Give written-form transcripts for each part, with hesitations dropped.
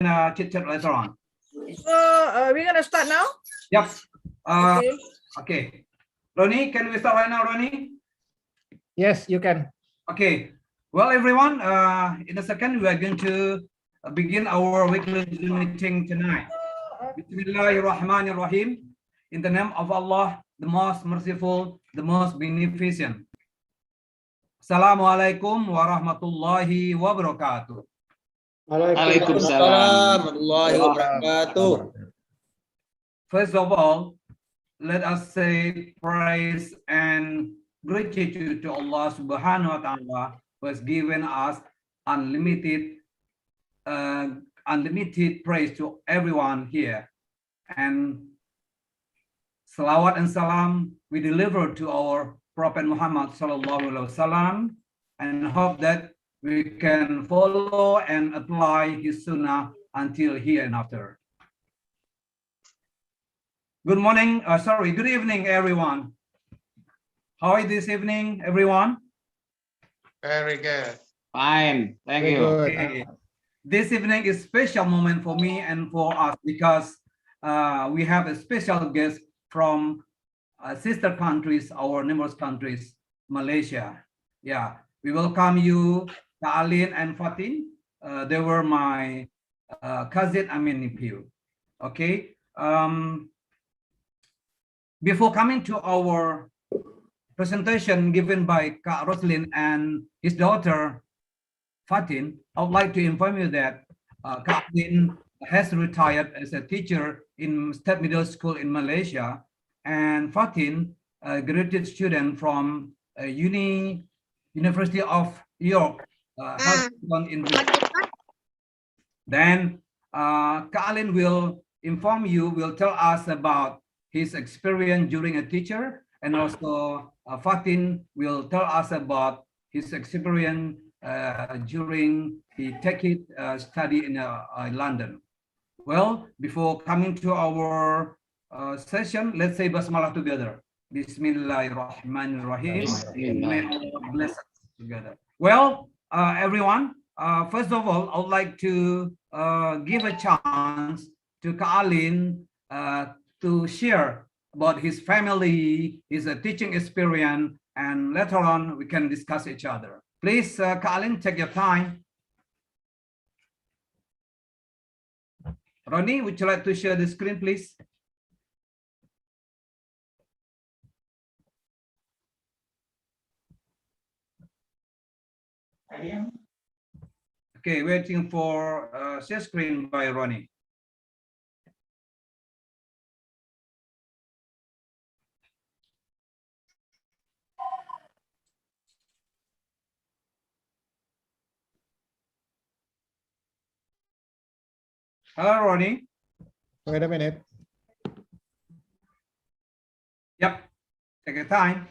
chit chat later on. So we're gonna start now. Yep. Okay. Okay. Ronnie, can we start right now, Ronnie? Yes, you can. Okay. Well, everyone, in a second, we are going to begin our weekly meeting tonight. Bismillahirrahmanirrahim. In the name of Allah, the most merciful, the most beneficent. Assalamualaikum warahmatullahi wabarakatuh. Waalaikumsalam warahmatullahi wabarakatuh. First of all, let us say praise and gratitude to Allah Subhanahu wa Ta'ala, who has given us unlimited praise to everyone here. And salawat and salam we deliver to our Prophet Muhammad Sallallahu Alaihi Wasallam, and hope that we can follow and apply his sunnah until here and after. Good morning, good evening, everyone. How is this evening, everyone? Very good. Fine, thank Very you. good. Okay. This evening is a special moment for me and for us because we have a special guest from sister countries, our neighbors countries, Malaysia. Yeah, we welcome you, Alin and Fatin. They were my cousin and nephew. Okay. Before coming to our presentation given by Kak Roslyn and his daughter Fatin, I would like to inform you that Kak Alin has retired as a teacher in State Middle School in Malaysia, and Fatin, a graduate student from University of York, in Then Kak Alin will tell us about his experience during a teacher, and also Fatin will tell us about his experience during he study in London. Well, before coming to our session, let's say Basmalah together. Bismillahirrahmanirrahim. May Allah bless us together. Well, everyone, first of all, I would like to give a chance to Kak Alin to share about his family, his teaching experience, and later on we can discuss each other. Please, Kak Alin, take your time. Ronnie, would you like to share the screen, please? Okay, waiting for share screen by Ronnie. Hello, Ronnie. Wait a minute. Yep, take your time.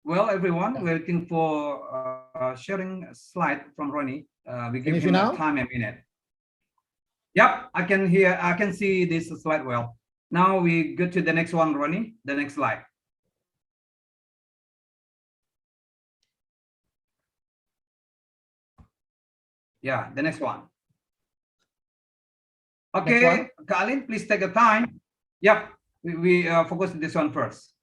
Well, everyone, waiting for sharing a slide from Ronnie. We give him time a minute. Yep, I can see this slide well. Now we go to the next one, Ronnie, the next slide. Yeah, the next one. Okay, Kak Alin, please take your time. Yep, we focus on this one first.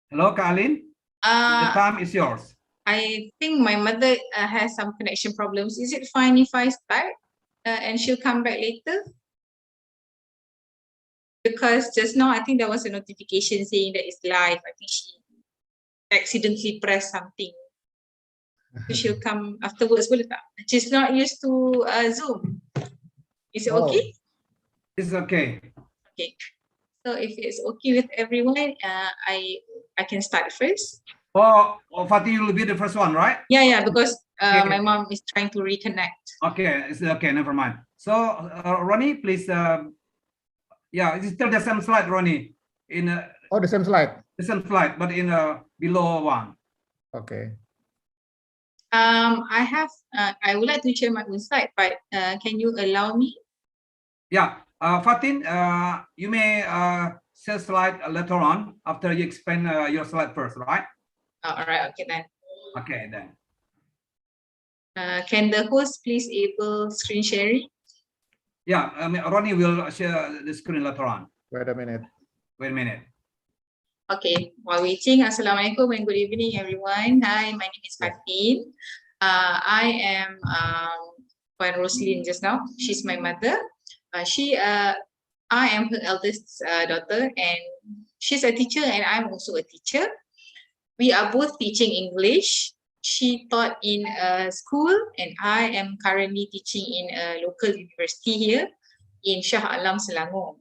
Hello, Kak Alin. The time is yours. I think my mother has some connection problems. Is it fine if I start and she'll come back later? Because just now I think there was a notification saying that it's live. I think she accidentally pressed something. So she'll come afterwards. She's not used to Zoom. Is it okay? It's okay. Okay. So if it's okay with everyone, I can start first. Oh, Fatih, you will be the first one, right? Yeah, because my mom is trying to reconnect. Okay, it's okay, never mind. So, Ronnie, please Yeah, it's still the same slide, Ronnie. In Oh, the same slide. the same slide, but in below one. Okay. I would like to share my own slide, but can you allow me? Yeah, Fatin, you may share slide later on after you explain your slide first, right? Oh, all right, okay then. Okay, then. Can the host please enable screen sharing? Yeah, I mean, Ronnie will share the screen later on. Wait a minute. Wait a minute. Okay, while waiting, Assalamualaikum and good evening, everyone. Hi, my name is Yeah. Fatin. I am when Roslyn just now. She's my mother. I am her eldest daughter, and she's a teacher, and I'm also a teacher. We are both teaching English. She taught in a school, and I am currently teaching in a local university here in Shah Alam, Selangor.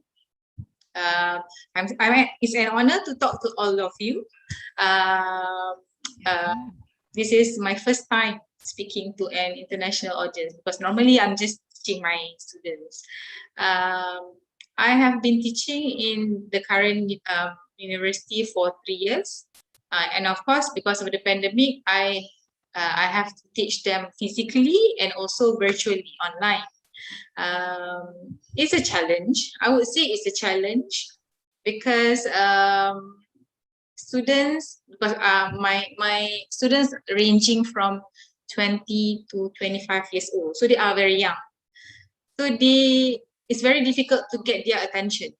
It's an honor to talk to all of you. This is my first time speaking to an international audience because normally I'm just teaching my students. I have been teaching in the current university for 3 years. And of course, because of the pandemic, I have to teach them physically and also virtually online. It's a challenge. I would say it's a challenge because my students ranging from 20 to 25 years old, so they are very young. So it's very difficult to get their attention.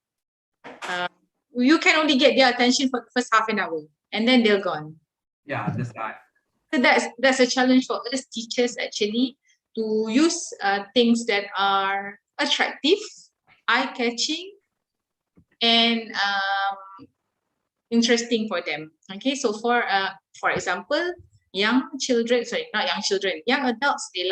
You can only get their attention for the first half an hour, and then they're gone. Yeah, this guy. So that's a challenge for us teachers actually, to use things that are attractive, eye-catching, and interesting for them. Okay, so for example, young adults, they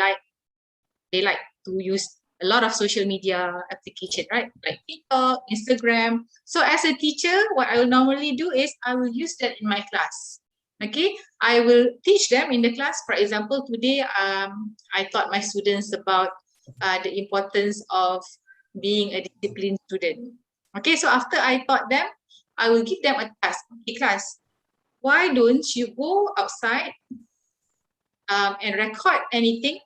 like to use a lot of social media application, right? Like TikTok, Instagram. So as a teacher, what I will normally do is I will use that in my class. Okay, I will teach them in the class. For example, today I taught my students about the importance of being a disciplined student. Okay, so after I taught them, I will give them a task. Okay, class, why don't you go outside and record anything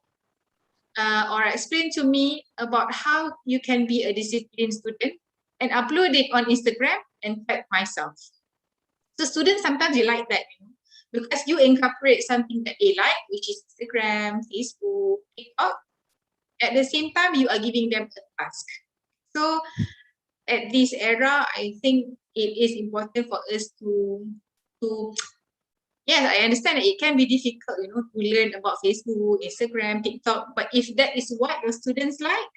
or explain to me about how you can be a disciplined student and upload it on Instagram and tag myself. So students sometimes they like that, because you incorporate something that they like, which is Instagram, Facebook, TikTok. At the same time, you are giving them a task. So at this era, I think it is important for us to yes, I understand that it can be difficult, to learn about Facebook, Instagram, TikTok. But if that is what the students like,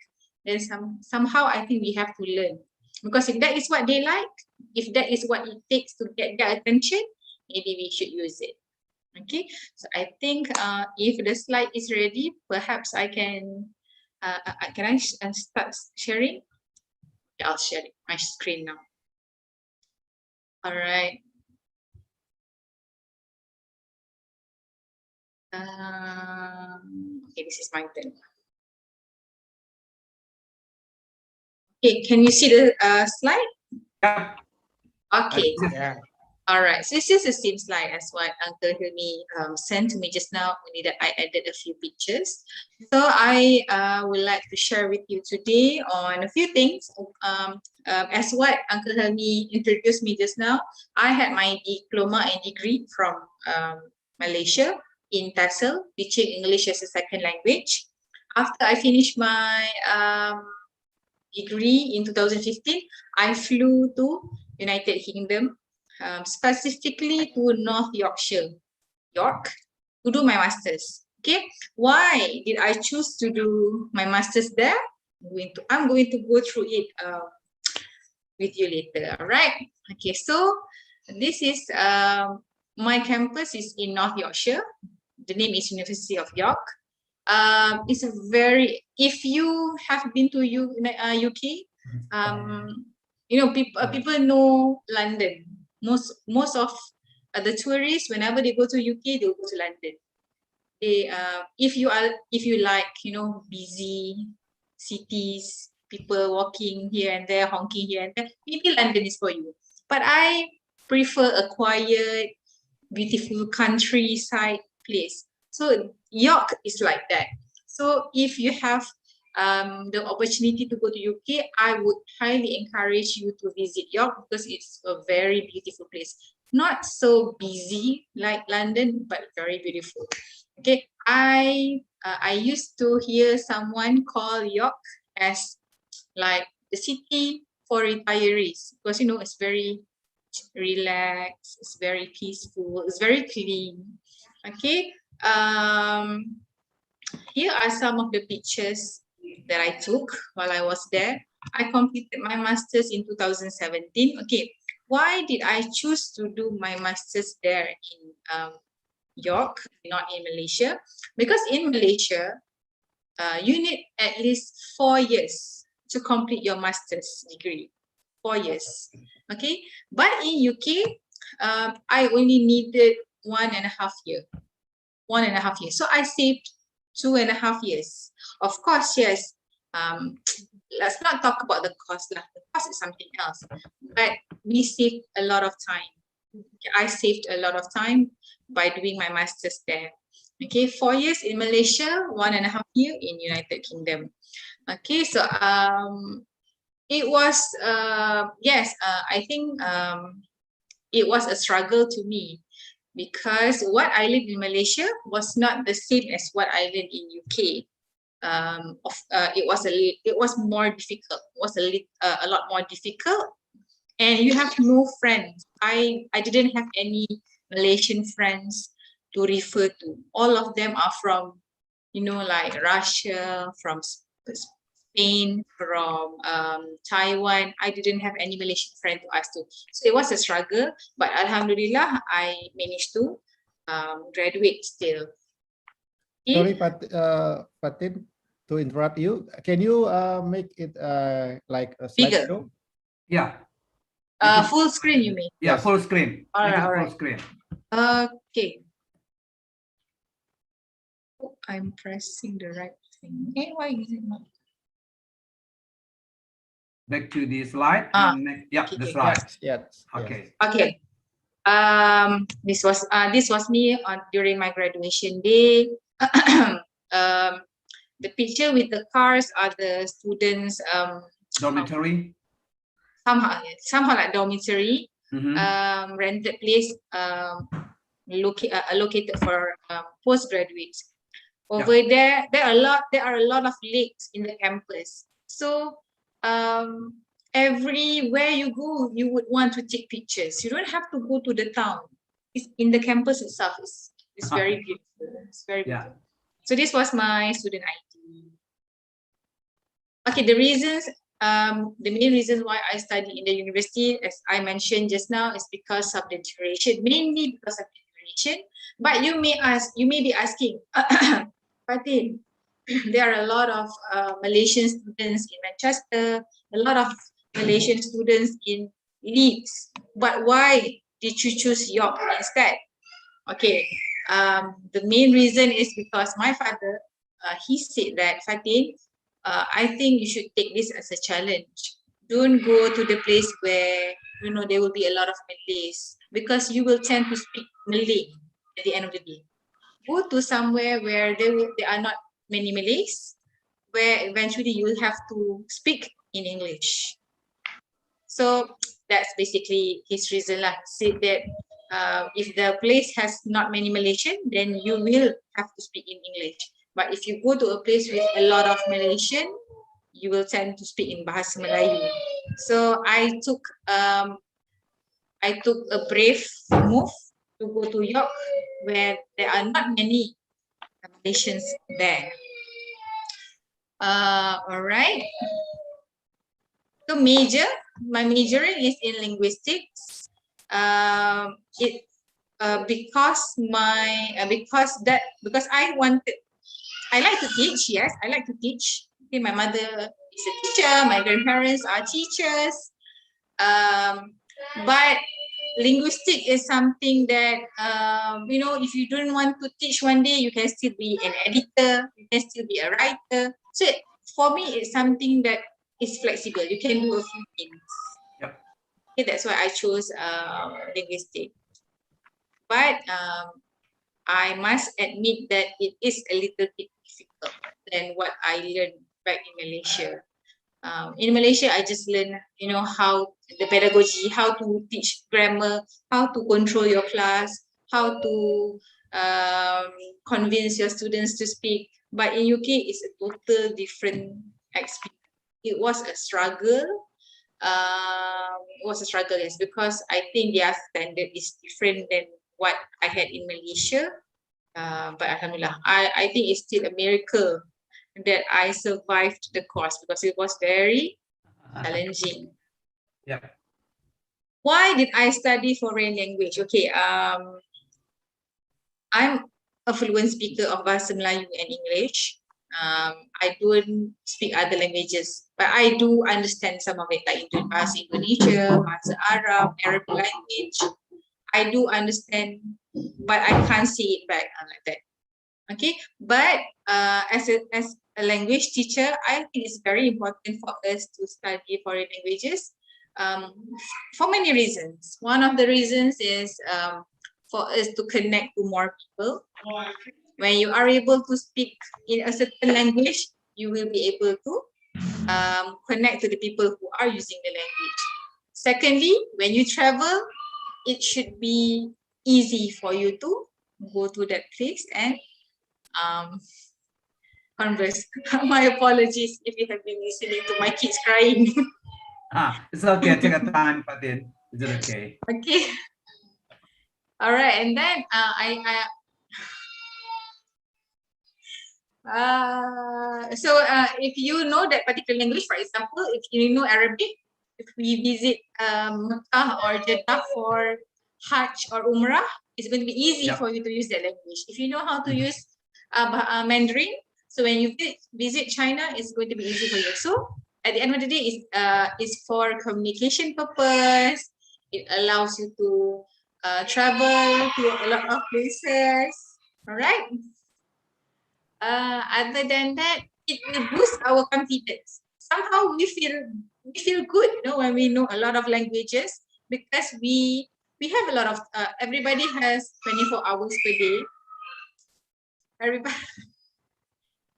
then somehow I think we have to learn. Because if that is what they like, if that is what it takes to get their attention, maybe we should use it. Okay, so I think if the slide is ready, perhaps I can start sharing? Yeah, I'll share my screen now. All right. Okay, this is my turn. Okay, can you see the slide? Yeah. Okay. Yeah. All right, so this is the same slide as what Uncle Hilmi sent to me just now, only that I added a few pictures. So I would like to share with you today on a few things. As what Uncle Hilmi introduced me just now, I had my diploma and degree from Malaysia in TESOL, teaching English as a second language. After I finished my degree in 2015, I flew to United Kingdom, specifically to North Yorkshire, York, to do my master's. Okay, why did I choose to do my master's there? I'm going to go through it with you later. All right. Okay, so this is my campus is in North Yorkshire. The name is University of York. It's a very, if you have been to UK, people know London. Most of the tourists, whenever they go to UK, they'll go to London. If you like, busy cities, people walking here and there, honking here and there, maybe London is for you. But I prefer a quiet, beautiful countryside place. So York is like that. So if you have the opportunity to go to UK, I would highly encourage you to visit York because it's a very beautiful place. Not so busy like London, but very beautiful. Okay, I used to hear someone call York as like the city for retirees because it's very relaxed, it's very peaceful, it's very clean. Okay, here are some of the pictures that I took while I was there. I completed my master's in 2017. Okay, why did I choose to do my master's there in York, not in Malaysia? Because in Malaysia, you need at least 4 years to complete your master's degree. 4 years. Okay, but in UK, I only needed 1.5 years. 1.5 years. So I saved 2.5 years. Of course, yes. Let's not talk about the cost. The cost is something else. But we saved a lot of time. I saved a lot of time by doing my master's there. Okay, 4 years in Malaysia, 1.5 years in United Kingdom. Okay, so it was I think it was a struggle to me because what I learned in Malaysia was not the same as what I learned in UK. It was more difficult. It was a lot more difficult, and you have no friends. I didn't have any Malaysian friends to refer to. All of them are from, like Russia, from Spain, from Taiwan. I didn't have any Malaysian friend to ask to. So it was a struggle, but Alhamdulillah, I managed to graduate still. Sorry, Fatin, to interrupt you. Can you make it like a Bigger. slideshow? Yeah. Full screen, you mean? Yeah, Yes. full screen. All Make right, it all full right. screen. Okay. Oh, I'm pressing the right thing. Okay, why is it not? Back to the slide. Ah, Yeah, okay, the okay. slide. Yes. Okay. Okay. This was me during my graduation day. The picture with the cars are the students. Dormitory. Somehow like dormitory. Mhm. Rented place. Allocated for postgraduates. Over there are a lot of lakes in the campus. So everywhere you go, you would want to take pictures. You don't have to go to the town. It's in the campus itself. It's very beautiful. It's very beautiful. Yeah. So this was my student ID. Okay, the main reasons why I study in the university, as I mentioned just now, is because of the duration, mainly because of the duration. But you may be asking, Fatin, there are a lot of Malaysian students in Manchester, a lot of Malaysian students in Leeds, but why did you choose York instead? Okay, the main reason is because my father, he said that, Fatin, I think you should take this as a challenge. Don't go to the place where there will be a lot of Malays, because you will tend to speak Malay at the end of the day. Go to somewhere where there are not many Malays, where eventually you will have to speak in English. So that's basically his reason lah. Said that if the place has not many Malaysian, then you will have to speak in English. But if you go to a place with a lot of Malaysian, you will tend to speak in Bahasa Melayu. So I took a brave move to go to York, where there are not many Malaysians there. All right. So my majoring is in linguistics. Because I like to teach. Yes, I like to teach. Okay, my mother is a teacher. My grandparents are teachers. But linguistic is something that if you don't want to teach one day, you can still be an editor. You can still be a writer. So for me, it's something that is flexible. You can do a few things. Yep. Okay, that's why I chose linguistic. But I must admit that it is a little bit difficult than what I learned back in Malaysia. In Malaysia, I just learned, how the pedagogy, how to teach grammar, how to control your class, how to convince your students to speak. But in UK, it's a total different experience. It was a struggle. Yes, because I think their standard is different than what I had in Malaysia. But alhamdulillah, I think it's still a miracle that I survived the course because it was very challenging. Yeah. Why did I study foreign language? Okay, I'm a fluent speaker of Bahasa Melayu and English. I don't speak other languages, but I do understand some of it, like Bahasa Indonesia, Bahasa Arab, Arabic language. I do understand, but I can't see it back like that. Okay, but as a language teacher, I think it's very important for us to study foreign languages for many reasons. One of the reasons is for us to connect to more people. When you are able to speak in a certain language, you will be able to connect to the people who are using the language. Secondly, when you travel, it should be easy for you to go to that place and converse. My apologies if you have been listening to my kids crying. It's okay. Take a time, Fatin. Is it okay? Okay. All right, and then if you know that particular language, for example, if you know Arabic, if we visit Mecca or Jeddah for Hajj or Umrah, it's going to be easy Yeah. for you to use that language. If you know how to use Mandarin, so when you visit China, it's going to be easy for you. So at the end of the day, it's for communication purpose. It allows you to travel to a lot of places. All right. Other than that, it will boost our confidence. Somehow we feel good, when we know a lot of languages, because we have a lot of everybody has 24 hours per day.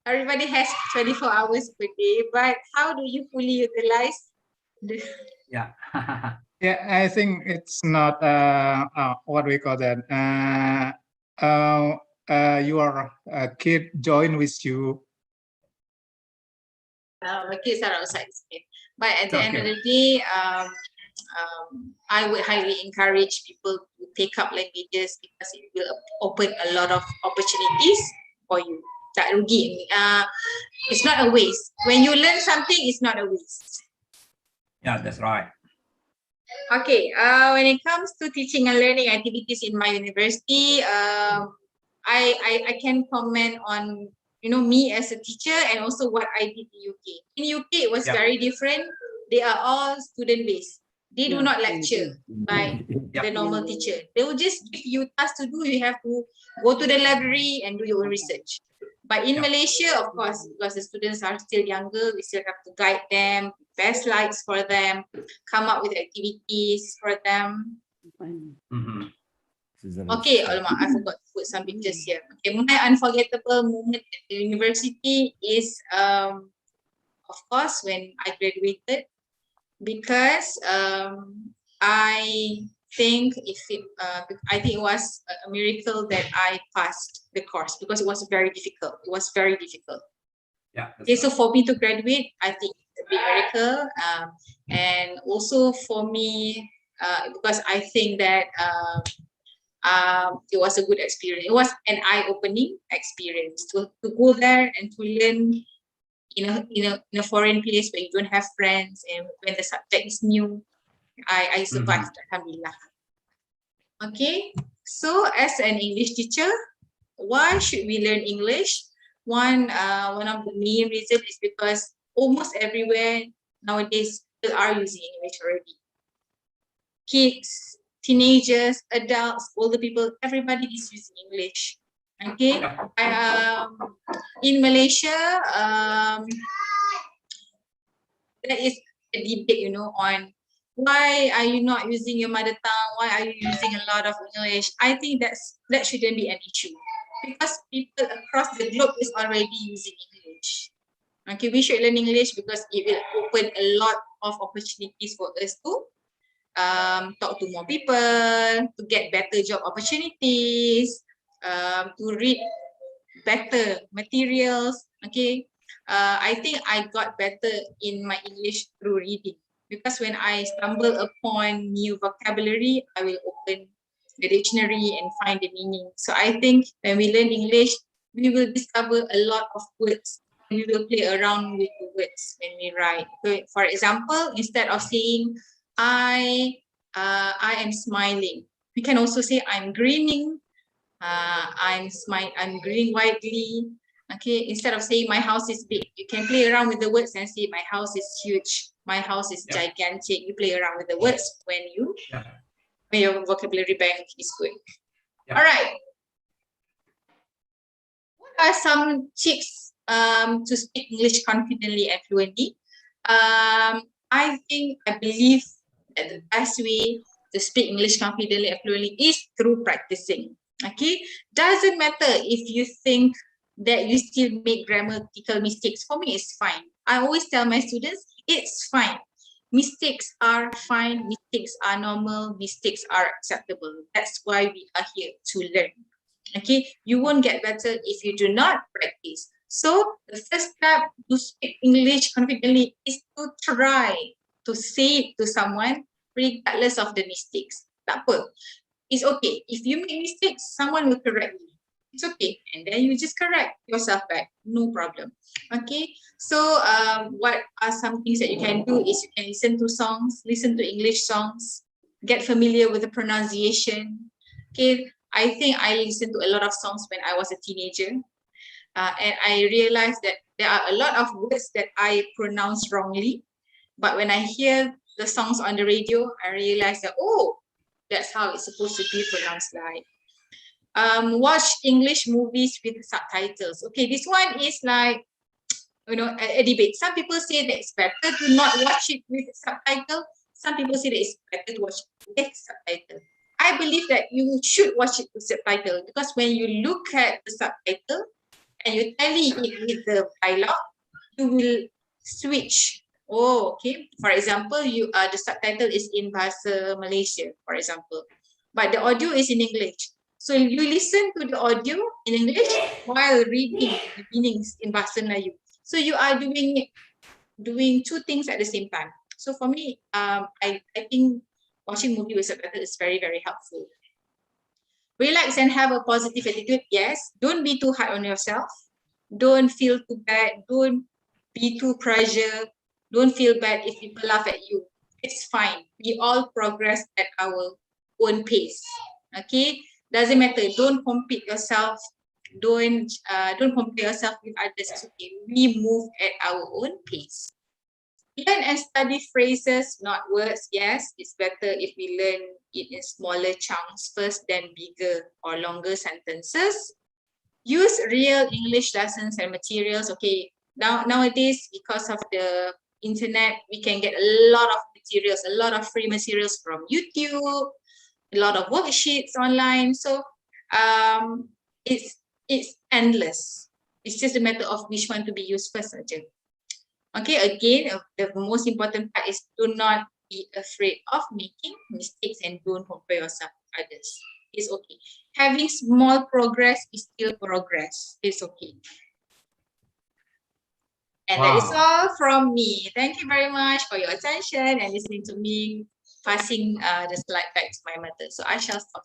Everybody has 24 hours per day, but how do you fully utilize the Yeah. Yeah, I think it's not what we call that. Your kid join with you. my kids are outside. But at the It's end of okay. the day, I would highly encourage people to take up languages because it will open a lot of opportunities for you. Tak rugi. It's not a waste. When you learn something, it's not a waste. Yeah, that's right. Okay, when it comes to teaching and learning activities in my university, I can comment on me as a teacher and also what I did in UK. In UK, it was Yeah. very different. They are all student based. They do Yeah, not same, lecture by the Yeah. normal teacher. They will just give you tasks to do. You have to go to the library and do your own research. But in Yeah. Malaysia, of course, because the students are still younger, we still have to guide them, prepare slides for them, come up with activities for them. Mhm. Okay, alamak, I forgot to put some pictures here. Okay, my unforgettable moment at the university is, of course, when I graduated, because I think I think it was a miracle that I passed the course because it was very difficult. It was very difficult. Yeah. that's Okay, so right. for me to graduate, I think it's a big miracle. And also for me, because I think that it was a good experience. It was an eye-opening experience to go there and to learn in a foreign place where you don't have friends and when the subject is new. I survived, alhamdulillah. Okay, so as an English teacher, why should we learn English? One of the main reasons is because almost everywhere nowadays people are using English already. Kids, teenagers, adults, older people, everybody is using English. Okay, in Malaysia, there is a debate, you know, on why are you not using your mother tongue? Why are you using a lot of English? I think that shouldn't be an issue because people across the globe is already using English. Okay, we should learn English because it will open a lot of opportunities for us to talk to more people, to get better job opportunities, to read better materials. Okay, I think I got better in my English through reading because when I stumble upon new vocabulary, I will open the dictionary and find the meaning. So I think when we learn English, we will discover a lot of words. We will play around with the words when we write. So for example, instead of saying I am smiling, we can also say I'm grinning. I'm grinning widely. Okay, instead of saying my house is big, you can play around with the words and say my house is huge, my house is gigantic. You play around with the words when your vocabulary bank is good. All right. What are some tips to speak English confidently and fluently? I believe that the best way to speak English confidently and fluently is through practicing. Okay, doesn't matter if you think that you still make grammatical mistakes. For me, it's fine. I always tell my students, it's fine. Mistakes are fine. Mistakes are normal. Mistakes are acceptable. That's why we are here to learn. Okay, you won't get better if you do not practice. So the first step to speak English confidently is to try to say it to someone regardless of the mistakes. Tak apa. It's okay. If you make mistakes, someone will correct you. It's okay. And then you just correct yourself back. No problem. Okay. So what are some things that you can do is you can listen to songs, listen to English songs, get familiar with the pronunciation. Okay. I think I listened to a lot of songs when I was a teenager. And I realized that there are a lot of words that I pronounce wrongly. But when I hear the songs on the radio, I realize that, oh, that's how it's supposed to be pronounced like. Watch English movies with subtitles. Okay, this one is like, you know, a debate. Some people say that it's better to not watch it with subtitle. Some people say that it's better to watch it with subtitle. I believe that you should watch it with subtitle because when you look at the subtitle and you tally it with the dialogue, you will switch. Oh, okay. For example, the subtitle is in Bahasa Malaysia, for example, but the audio is in English. So you listen to the audio in English while reading the meanings in Bahasa Melayu. So you are doing two things at the same time. So for me, I think watching movie with subtitles is very, very helpful. Relax and have a positive attitude. Yes. Don't be too hard on yourself. Don't feel too bad. Don't be too pressure. Don't feel bad if people laugh at you. It's fine. We all progress at our own pace. Okay. Doesn't matter. Don't compete yourself. Don't compare yourself with others. It's okay. We move at our own pace. Learn and study phrases, not words. Yes, it's better if we learn it in smaller chunks first, then bigger or longer sentences. Use real English lessons and materials. Okay, nowadays, because of the internet, we can get a lot of materials, a lot of free materials from YouTube, a lot of worksheets online. So it's endless. It's just a matter of which one to be used first. Okay, again, the most important part is do not be afraid of making mistakes and don't compare yourself with others. It's okay. Having small progress is still progress. It's okay. And that is all from me. Thank you very much for your attention and listening to me passing the slide back to my mother. So I shall stop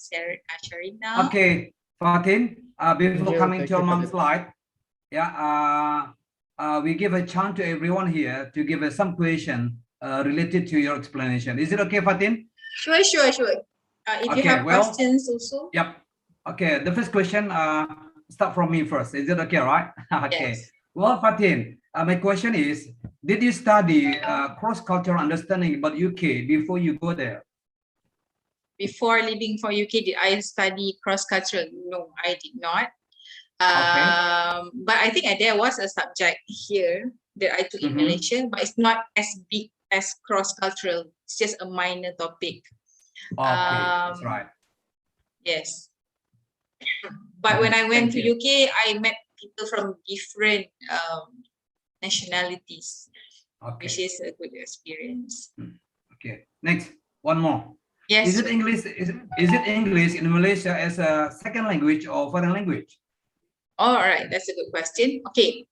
sharing now. Okay, Fatin, before coming to your Fatin. mom's slide, we give a chance to everyone here to give us some question related to your explanation. Is it okay, Fatin? Sure. If you have questions also. Yep. Okay, the first question, start from me first. Is it okay, right? Okay. Yes. Well, Fatin, my question is, did you study cross-cultural understanding about UK before you go there? Before leaving for UK, did I study cross-cultural? No, I did not. Okay. But I think there was a subject here that I took in Mhm. Malaysia, but it's not as big as cross-cultural. It's just a minor topic. Okay, that's Um, right. Yes. But when I went Thank to you. UK, I met people from different nationalities, which Okay, is a good experience. okay. Next, one more. Yes. Is it English? Is it English in Malaysia as a second language or foreign language? All right, that's a good question. Okay.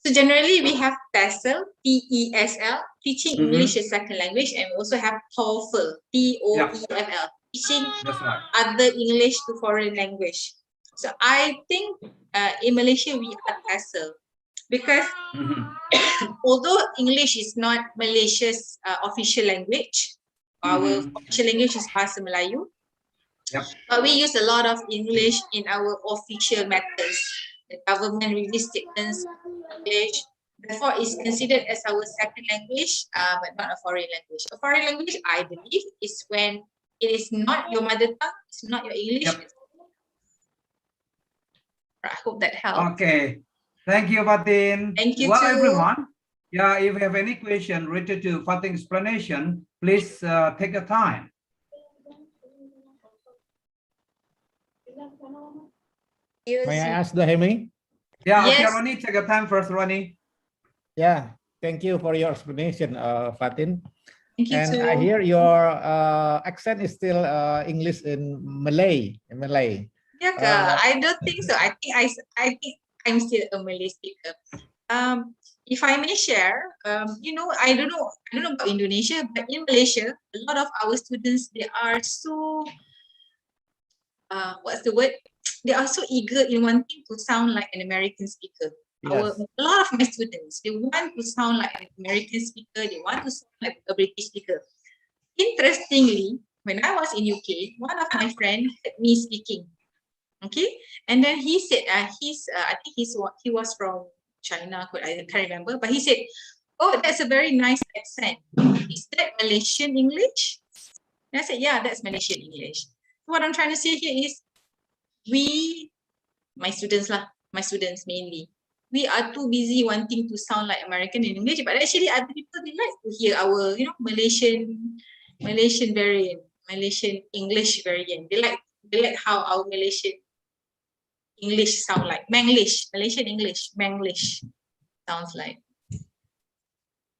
So generally we have TESL, TESL, teaching Mhm. English as second language, and we also have TOEFL, TOEFL, teaching That's right. other English to foreign language. So I think in Malaysia we are TESL because Mhm. although English is not Malaysia's official language, our Mhm. official language is Bahasa Melayu, Yep. but we use a lot of English in our official matters. The government release statements in English. Therefore, it's considered as our second language, but not a foreign language. A foreign language, I believe, is when it is not your mother tongue, it's not your English. Yep. I hope that helps. Okay. Thank you, Fatin. Thank you Well, too. everyone. Yeah, if you have any question related to Fatin's explanation, please take your time. May I ask the Hemi? Yeah, okay, Yes. Ronnie, take your time first, Ronnie. Yeah, thank you for your explanation, Fatin. Thank you And too. I hear your accent is still English in Malay. Yeah, I don't think so. I think I'm still a Malay speaker. If I may share, I don't know about Indonesia, but in Malaysia, a lot of our students, they are so what's the word? They are so eager in wanting to sound like an American speaker. Yes. A lot of my students, they want to sound like an American speaker. They want to sound like a British speaker. Interestingly, when I was in UK, one of my friends heard me speaking. Okay, and then he said, I think he was from China. I can't remember, but he said, "Oh, that's a very nice accent. Is that Malaysian English?" And I said, "Yeah, that's Malaysian English." What I'm trying to say here is, my students mainly, we are too busy wanting to sound like American in English, but actually other people, they like to hear our Malaysian variant, Malaysian English variant. They like how our Malaysian English sound like. Manglish, Malaysian English, Manglish sounds like.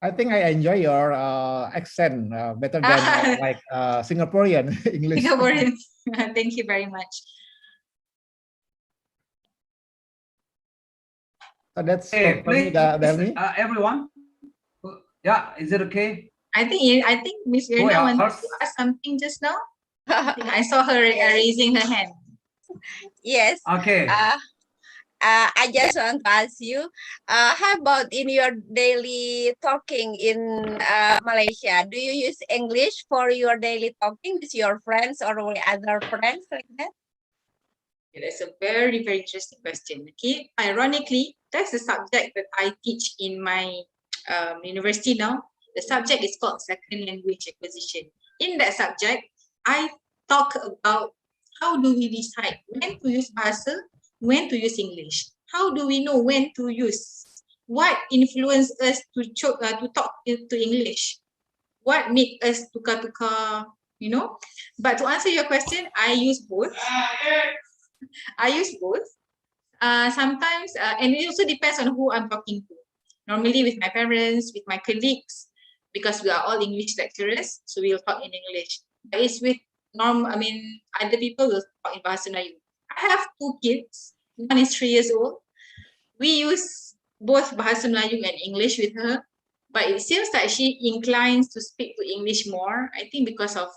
I think I enjoy your accent better than like Singaporean English. Singaporean. Thank you very much. So that's Hey, for me, please, Delmi. everyone. Yeah, is it okay? I think Miss Verna wanted else? to ask something just now. I saw her raising her hand. Yes. Okay. I just want to ask you, how about in your daily talking in Malaysia? Do you use English for your daily talking with your friends or with other friends like that? Okay, that's a very, very interesting question. Okay, ironically, that's the subject that I teach in my university now. The subject is called Second Language Acquisition. In that subject, I talk about how do we decide when to use bahasa, when to use English. How do we know when to use? What influence us to talk to English? What make us tukar-tukar, But to answer your question, I use both. Sometimes, and it also depends on who I'm talking to. Normally with my parents, with my colleagues, because we are all English lecturers, so we'll talk in English. But it's with other people will talk in Bahasa Melayu. I have 2 kids. One is 3 years old. We use both Bahasa Melayu and English with her, but it seems that she inclines to speak to English more. I think because of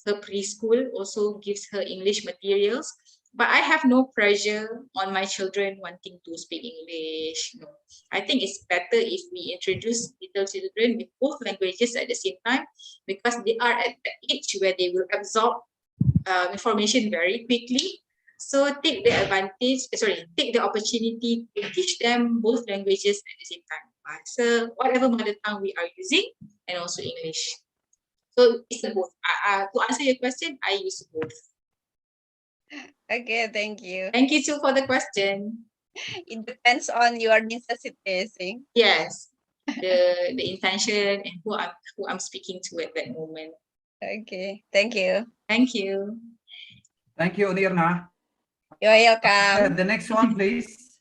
her preschool also gives her English materials. But I have no pressure on my children wanting to speak English. No. I think it's better if we introduce little children with both languages at the same time, because they are at the age where they will absorb information very quickly. So take the opportunity to teach them both languages at the same time. So whatever mother tongue we are using, and also English. So it's both. To answer your question, I use both. Okay, thank you. Thank you too for the question. It depends on your necessity, I think. Yes. the intention and who I'm speaking to at that moment. Okay, thank you. Thank you. Thank you, Nirna. You're welcome. The next one, please.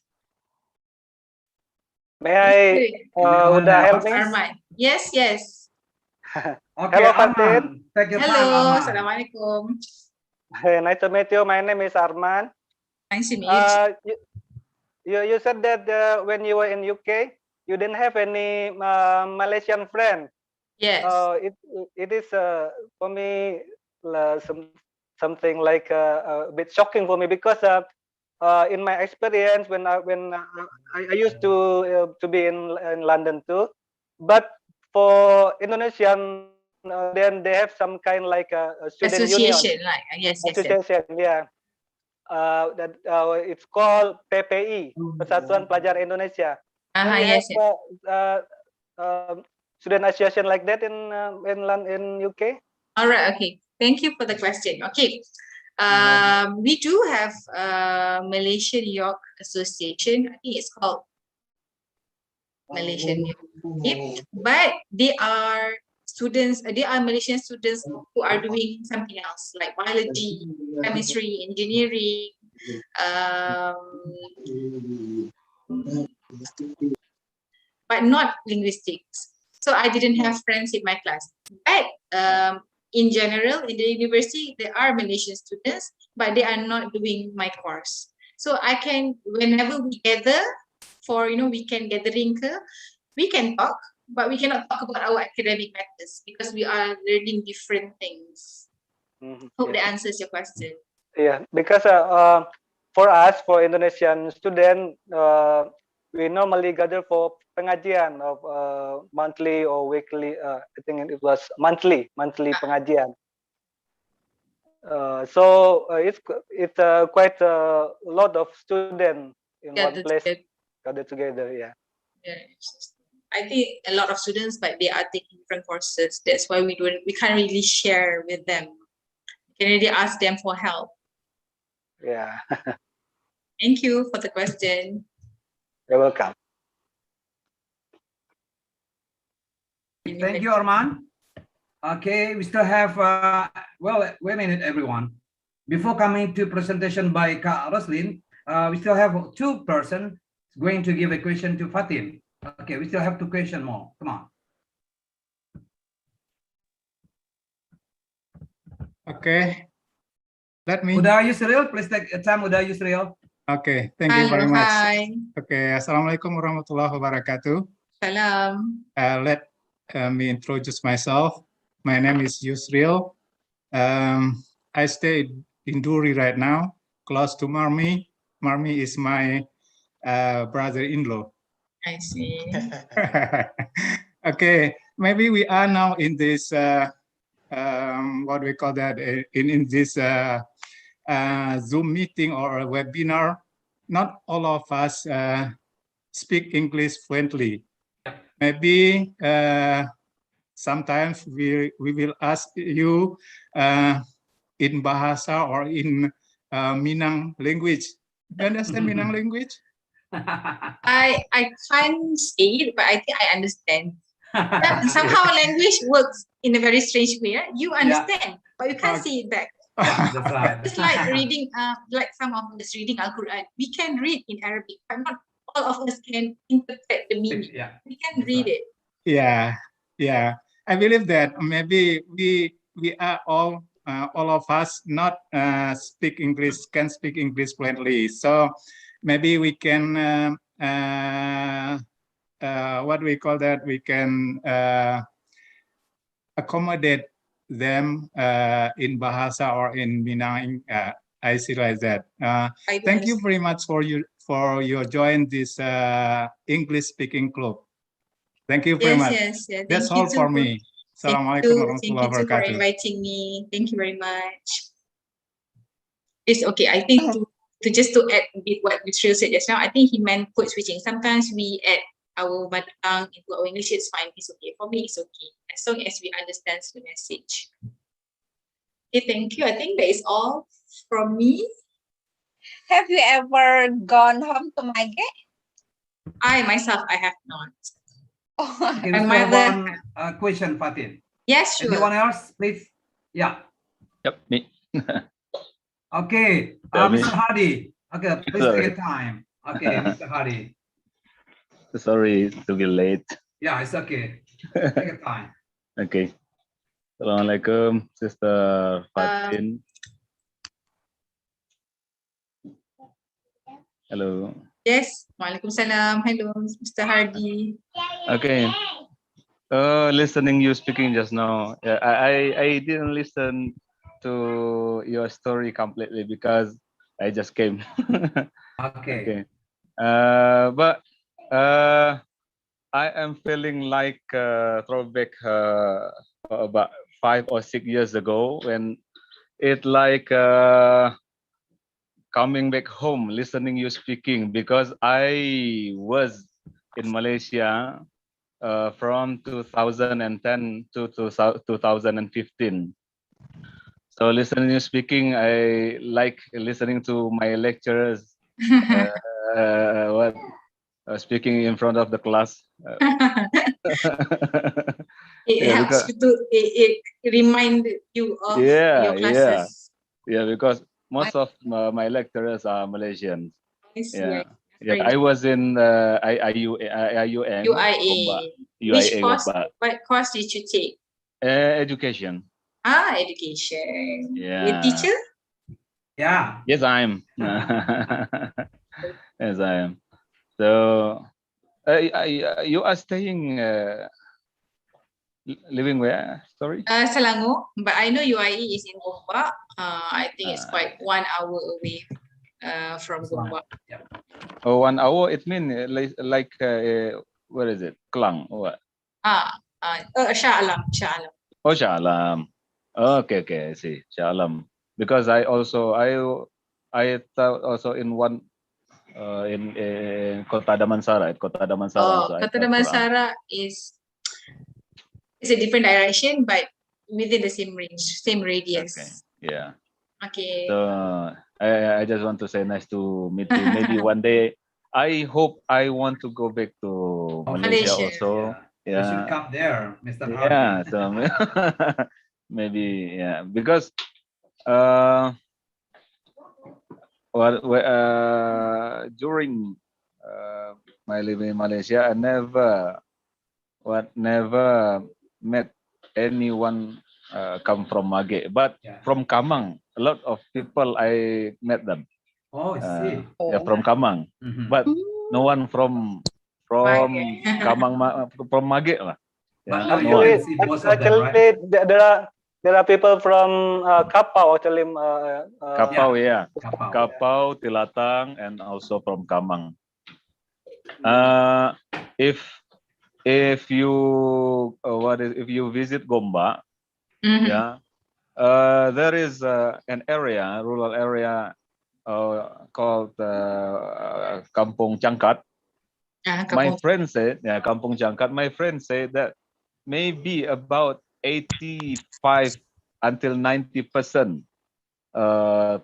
May I, Uda, help me? Arman. Yes, yes. Okay, Hello, Fatin. Arman. Take your time, Hello. Arman. Assalamualaikum. Hey, nice to meet you. My name is Arman. Nice to meet you. You said that when you were in UK, you didn't have any Malaysian friend. Yes. It is for me something like a bit shocking for me because in my experience when I used to be in London too, but for Indonesian then they have some kind like a student Association, union like yes, yes, yes. association, yeah. That it's called PPI, Persatuan Pelajar Indonesia. Can you Yes, yes. have student association like that in UK? All right. Okay. Thank you for the question. Okay. We do have Malaysian York Association. I think it's called Malaysian York. Okay. But they are students. They are Malaysian students who are doing something else like biology, chemistry, engineering. But not linguistics. So I didn't have friends in my class. But in general, in the university, there are Malaysian students, but they are not doing my course. So I can, whenever we gather for, weekend gathering, we can talk, but we cannot talk about our academic matters because we are learning different things. Hope that answers your question. Yeah, because for us, for Indonesian student, we normally gather for pengajian of monthly or weekly. I think it was monthly pengajian. So it's quite a lot of students in one place gathered together. Yeah. I think a lot of students, but they are taking different courses. That's why we can't really share with them. We can really ask them for help. Yeah. Thank you for the question. You're welcome. Thank you, Arman. Okay, we still have, well, wait a minute, everyone. Before coming to presentation by Kak Roslyn, we still have two persons going to give a question to Fatin. Okay, we still have two questions more. Come on. Okay. Let me. Uda Yusril, please take your time, Uda Yusril. Okay, thank you very much. Hi. Okay, Assalamualaikum warahmatullahi wabarakatuh. Salam. Let me introduce myself. My name is Yusril. I stay in Duri right now, close to Marmi. Marmi is my brother-in-law. I see. Okay, maybe we are now in this, what we call that, in this Zoom meeting or a webinar. Not all of us speak English fluently. Maybe sometimes we will ask you in Bahasa or in Minang language. Do you understand Minang language? I can't say it, but I think I understand. Somehow language works in a very strange way. You understand, but you can't see it back. That's right. It's like reading, like some of us reading Al-Quran. We can read in Arabic, but not all of us can interpret the meaning. Yeah. We can read it. Yeah, yeah. I believe that maybe we are all of us not can speak English fluently. So maybe we can what we call that, we can accommodate them in Bahasa or in Minang. I see like that. Thank you very much for your join this English speaking club. Thank you very much. Yes. That's all for me. Assalamualaikum warahmatullahi Thank you for wabarakatuh. inviting me. Thank you very much. It's okay. I think to just to add a bit what Yusril said just now, I think he meant code switching. Sometimes we add our mother tongue into our English. It's fine. It's okay. For me, it's okay. As long as we understand the message. Okay, thank you. I think that is all from me. Have you ever gone home to Maggie? I myself, I have not. Okay, we My still have mother. one question, Fatin. Yes, sure. Anyone else, please? Yeah. Yep, me. Okay, Yeah, me. Mr. Hardy. Okay, please Sorry. take your time. Okay, Mr. Hardy. Sorry to be late. Yeah, it's okay. Take your time. Okay. Assalamualaikum, Sister Fatin. Hello. Yes. Waalaikumsalam. Hello, Mr. Hardy. Okay. Listening you speaking just now, I didn't listen to your story completely because I just came. Okay. Okay. But I am feeling like throwback about 5 or 6 years ago when it like coming back home, listening you speaking because I was in Malaysia from 2010 to 2015. So listening you speaking, I like listening to my lecturers. What speaking in front of the class. It Yeah, helps because you to it remind you of your classes. yeah, because most of my lecturers are Malaysians. I see. Yeah, Very I was in IUN, Gombak, UIA. Which UIA course? Gombak. What course did you take? Education. Education. Yeah. You teacher? Yeah. Yes, I am. Yes, I am. So, you are staying, living where? Sorry. Selangor, but I know UIA is in Gombak. I think it's quite 1 hour away from Gombak. Yeah. Oh, 1 hour. It means like where is it? Klang or what? Shah Alam. Shah Alam. Oh, Shah Alam. Okay, I see. Shah Alam. Because I thought also in one in Kota Damansara. At Kota Damansara also. Kota Damansara is a different direction, but within the same range, same radius. Okay. Yeah. Okay. So I just want to say nice to meet you. Maybe one day. I hope I want to go back to Malaysia also. Yeah. You should come there, Mr. Hardy. Yeah. So maybe because during my living in Malaysia, I never met anyone come from Mage, but from Kamang, a lot of people I met them. Oh, I see. Yeah, from Kamang, but no one from Kamang from Mage lah. Yeah, no one. Actually, there are people from Kapau actually. Kapau, Kapau, Tilatang, and also from Kamang. If you if you visit Gombak, there is an area, rural area called Kampung Cangkat. My friend said, Kampung Cangkat. My friend said that maybe about 85 until 90%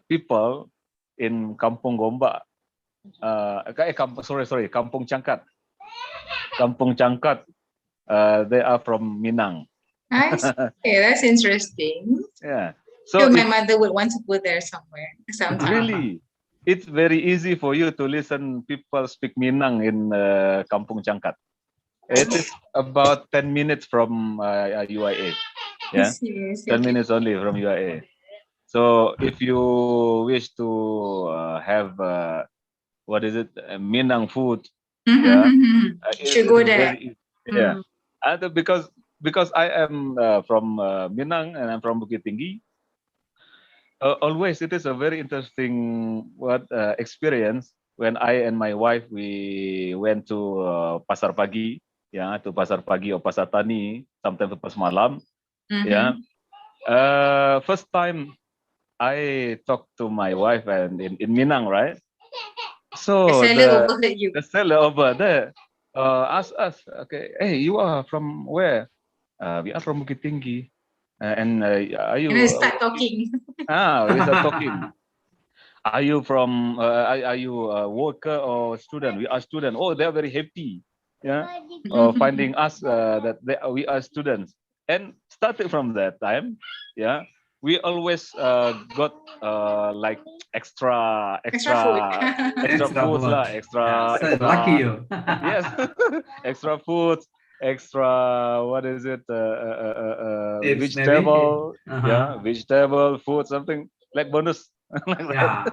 people in Kampung Gombak. Kampung Cangkat. Kampung Cangkat. They are from Minang. Nice. Okay, that's interesting. Yeah. So my mother would want to go there sometime. Really, it's very easy for you to listen people speak Minang in Kampung Cangkat. It is about 10 minutes from UIA. Yeah, 10 minutes only from UIA. So if you wish to have what is it, Minang food, you should go there. Yeah, and because I am from Minang and I'm from Bukit Tinggi. Always it is a very interesting experience when I and my wife we went to Pasar Pagi, to Pasar Pagi or Pasar Tani, sometimes to Pas Malam. First time I talked to my wife and in Minang, right? So the seller over there asked us, okay, hey, you are from where? We are from Bukit Tinggi. And are you? And then start talking. We start talking. Are you from? Are you a worker or student? We are student. Oh, they are very happy. yeah, finding us that we are students. And starting from that time, yeah, we always got like extra food. extra food lah, Yeah, so lucky you. yes, extra food, extra what is it? Tips, maybe. Vegetable, Uh-huh. yeah, vegetable food, something like bonus. Like that. Yeah.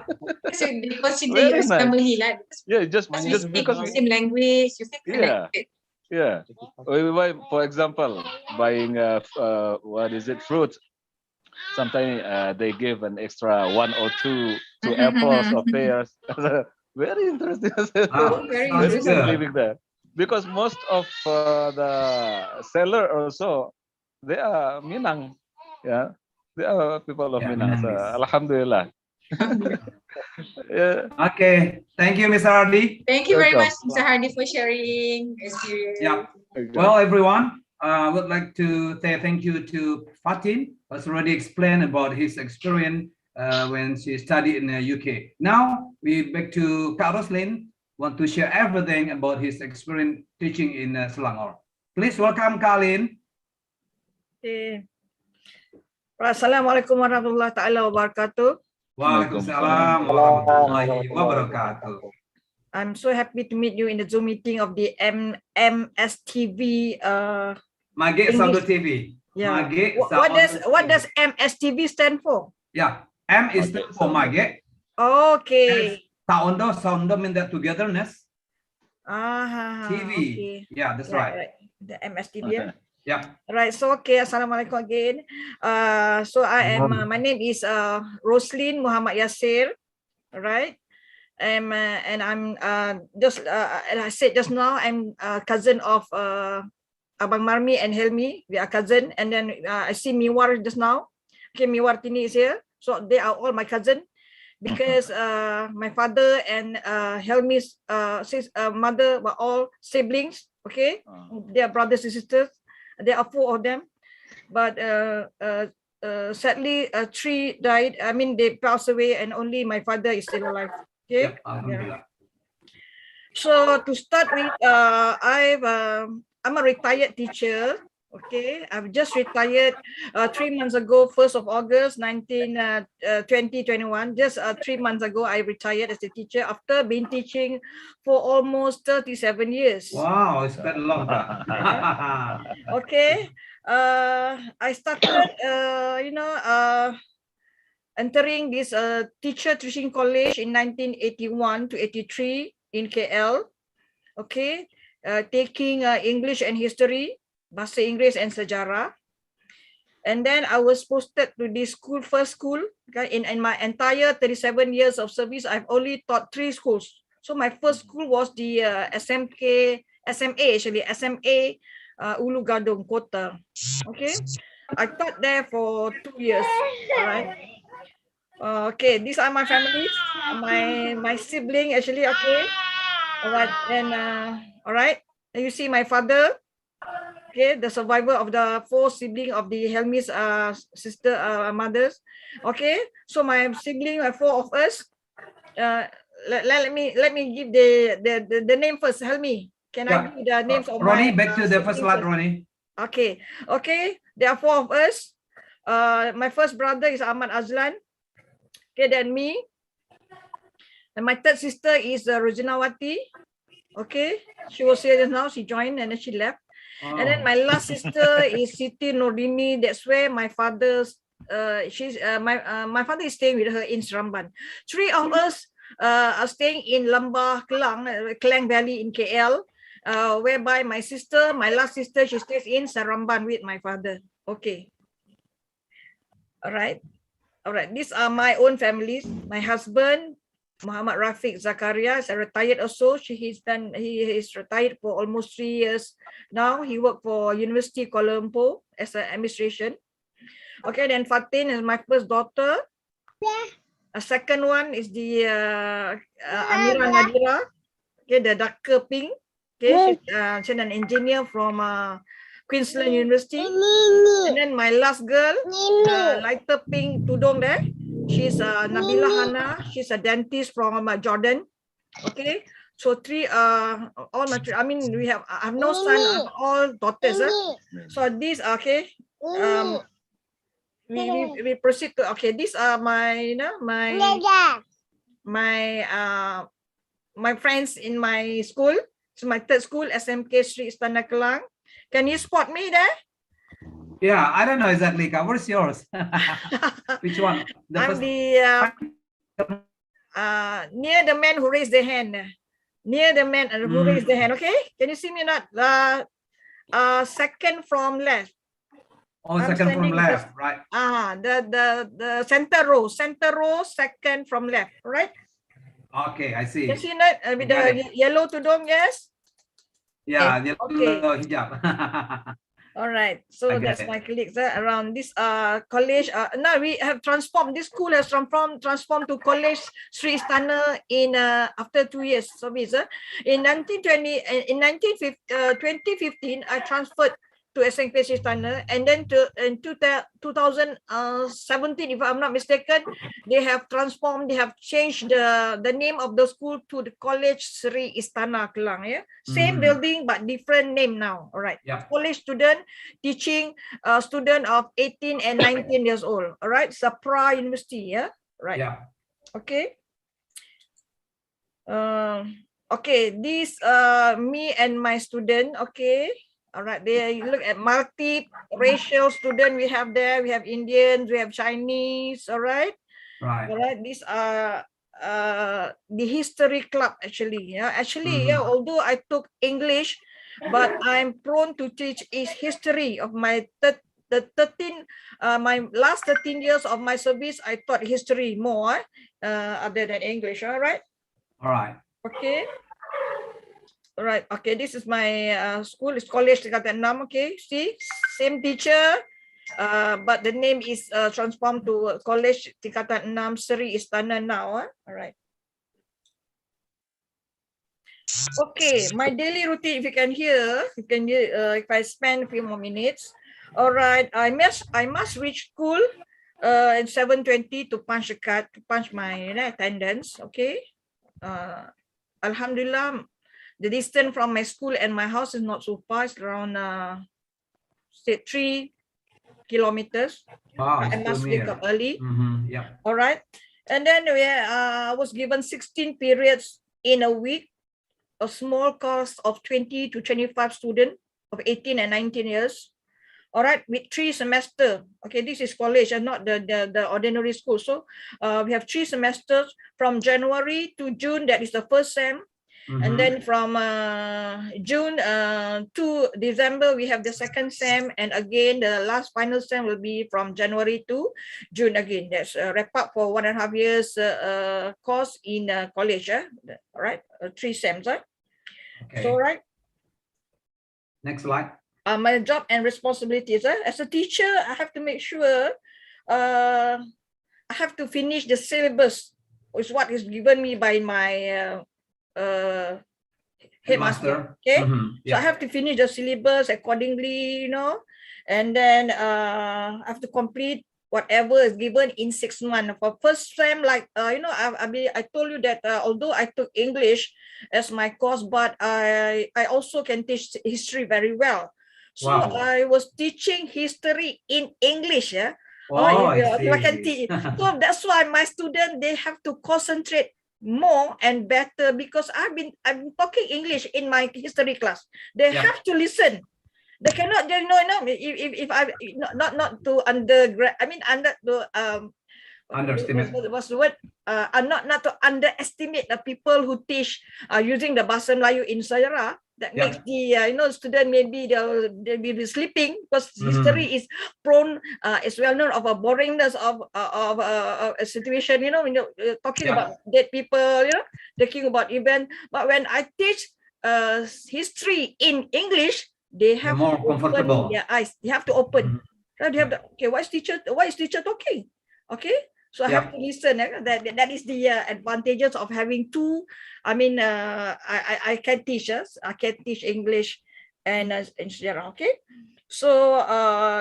So they consider Very you as nice. family, like Yeah, just because we speak because the same language, you feel Yeah. connected. yeah. For example, buying what is it, fruit. Sometimes they give an extra 1 or 2 apples or pears. Very interesting. Wow, Very sounds Very interesting. nice good. living there. Because most of the seller also, they are Minang. Yeah, they are people of Yeah, Minang. So, Minangese. Alhamdulillah. Yeah. Okay, thank you, Mr. Hardy. Thank you very Welcome. much, Mr. Hardy, for sharing experience. Yeah. Okay. Well, everyone, I would like to say thank you to Fatin, who has already explained about his experience when she studied in the UK. Now we back to Kak Roslyn, want to share everything about his experience teaching in Selangor. Please welcome Kalin. Okay. Assalamualaikum warahmatullahi taala wabarakatuh. Waalaikumsalam warahmatullahi wabarakatuh. I'm so happy to meet you in the Zoom meeting of the MSTV. Mage English- Saudo TV. Yeah. Mage What Saudo does TV. MSTV stand for? Yeah, M is Mage for Saudo. Mage. Okay. Saundo means that togetherness. TV. Okay. Yeah, that's right. The MSTV. Yeah. Yeah. Right. So okay. Assalamualaikum again. So I am. My name is Roslyn Muhammad Yasir. Right. And I'm just as I said just now, I'm a cousin of Abang Marmi and Helmi. We are cousin. And then I see Miwar just now. Okay, Miwar Tini is here. So they are all my cousin because my father and Helmi's mother were all siblings. Okay, they are brothers and sisters. There are 4 of them, but sadly 3 died. I mean, they passed away, and only my father is still alive. Okay. Yep, alhamdulillah. So to start with, I'm a retired teacher. Okay, I've just retired 3 months ago, 1st of August, 2021. Just 3 months ago, I retired as a teacher after being teaching for almost 37 years. Wow, it's quite a long time. Okay, I started, entering this teacher teaching college in 1981 to 83 in KL. Okay, taking English and history, Bahasa Inggeris and Sejarah. And then I was posted to this school, first school. Okay, in my entire 37 years of service, I've only taught 3 schools. So my first school was the SMA Ulu Gadong Kota. Okay, I taught there for 2 years. All right. Okay, these are my families, my sibling actually. Okay, all right, and all right. And you see my father. Okay, the survivor of the 4 siblings of the Helmi's sister mothers. Okay, so my sibling, 4 of us. Let me give the name first. Helmi, can I give the names of Ronnie, my back to the first slide, siblings first? Ronnie. Okay, there are 4 of us. My first brother is Ahmad Azlan. Okay, then me. And my third sister is Rojanawati. Okay, she was here just now. She joined and then she left. And then my last sister is Siti Nordini. That's where my father's. My father is staying with her in Seramban. 3 of us are staying in Lambah Kelang, Klang Valley in KL. Whereby my last sister, she stays in Seramban with my father. Okay. All right. These are my own families. My husband, Muhammad Rafiq Zakaria, is retired also. He is retired for almost 3 years now. He worked for University Kuala Lumpur as an administration. Okay, then Fatin is my first daughter. A second one is the Amira Nadira. Okay, the darker pink. Okay, she's an engineer from Queensland University. And then my last girl, the lighter pink tudung there. She's Nabila Hana. She's a dentist from Jordan. Okay, So three all mature. I mean, I have no son, I have all daughters. So these okay. We proceed to okay. These are my my friends in my school. So my third school, SMK Sri Istana Kelang. Can you spot me there? Yeah, I don't know exactly. Where's yours? Which one? I'm the near the man who raised the hand. Near the man who raised the hand. Okay, can you see me not? Second from left. Oh, second from left, right? The center row, second from left, right? Okay, I see. You see that with the yellow tudung, yes? Yeah, okay. Yellow hijab. All right, so that's my colleagues around this college. Now we have transformed. This school has transformed to College Sri Istana in after 2 years service. In 2015, I transferred to SMK Sri Istana, and then in 2017, if I'm not mistaken, they have transformed. They have changed the name of the school to the College Sri Istana Kelang. Yeah, same building but different name now. All right. Yeah. College student teaching student of 18 and 19 years old. All right. Sapra University. Yeah. Right. Yeah. Okay. Okay. This me and my student. Okay. All right, there you look at multi-racial student we have there. We have Indians, we have Chinese. All right. Right. All right. These are the history club actually. Yeah. Actually, yeah. Although I took English, but I'm prone to teach is history of my my last 13 years of my service. I taught history more other than English. All right. All right. Okay. All right. Okay. This is my school. It's College Tingkatan 6. Okay. See, same teacher, but the name is transformed to College Tingkatan 6 Sri Istana now. All right. Okay. My daily routine. If you can hear, if I spend a few more minutes. All right. I must reach school at 7:20 to punch the card, to punch my attendance. Okay. Alhamdulillah. The distance from my school and my house is not so far. It's around say 3 kilometers. Wow, I must wake up early. Yeah. All right. And then I was given 16 periods in a week, a small course of 20 to 25 students of 18 and 19 years. All right, with 3 semesters. Okay, this is college and not the ordinary school. So we have 3 semesters from January to June. That is the first sem. And then from June to December, we have the second sem. And again, the last final sem will be from January to June again. That's a wrap up for 1.5 years course in college. All right, 3 sems. Okay. So, right. Next slide. My job and responsibilities. As a teacher, I have to make sure I have to finish the syllabus, is what is given me by my headmaster. Okay, so I have to finish the syllabus accordingly, you know, and then I have to complete whatever is given in 6 months. For first sem, like you know, I told you that although I took English as my course, but I also can teach history very well. So I was teaching history in English. Yeah. Oh, I can teach. So that's why my students, they have to concentrate more and better, because I've been talking English in my history class. They have to listen. They cannot, you know, if I not to undergrad, I mean under to underestimate. What's the word? Not to underestimate the people who teach using the Bahasa Melayu in Sayara. That makes the you know, student maybe they'll be sleeping, because history is prone, is well known of a boringness of a situation, you know, when you're talking about dead people, you know, talking about event. But when I teach history in English, they have more to comfortable. open their eyes. They have to open. They have to, okay, why is teacher talking? Okay. So I have to listen. That is the advantages of having 2. I mean, I can teach us. I can teach English and sejarah. Okay. So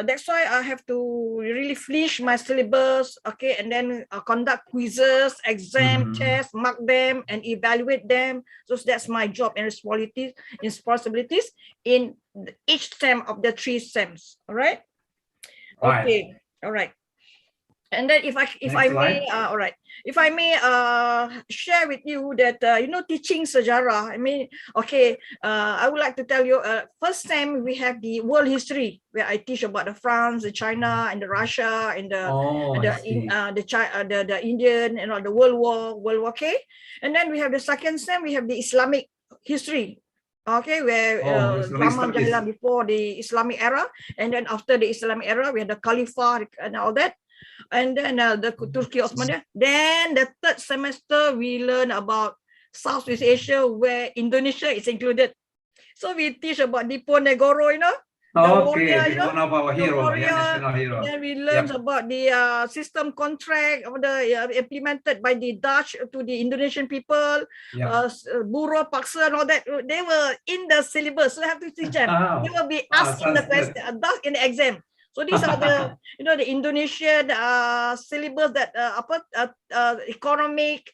that's why I have to really finish my syllabus, okay, and then conduct quizzes, exam, tests, mark them, and evaluate them. So that's my job and responsibilities in each sem of the 3 sems. All right. Okay. All right. And then if I may, all right, if I may share with you that you know, teaching sejarah. I mean, okay, I would like to tell you. First time we have the world history where I teach about the France, the China, and the Russia, and the the Indian, and all the World War. Okay, and then we have the second sem. We have the Islamic history. Okay, where Zaman Jahiliyah before the Islamic era, and then after the Islamic era, we had the Caliphate and all that. And then the Turkey Osmania. Then the third semester, we learn about Southeast Asia, where Indonesia is included. So we teach about Diponegoro, you know, the warrior, you know, one of our hero, national hero. Then we learn about the system contract of the implemented by the Dutch to the Indonesian people, buruh paksa and all that. They were in the syllabus, so I have to teach them. They will be asked in the question, in the exam. So these are the, you know, the Indonesian syllabus that economic,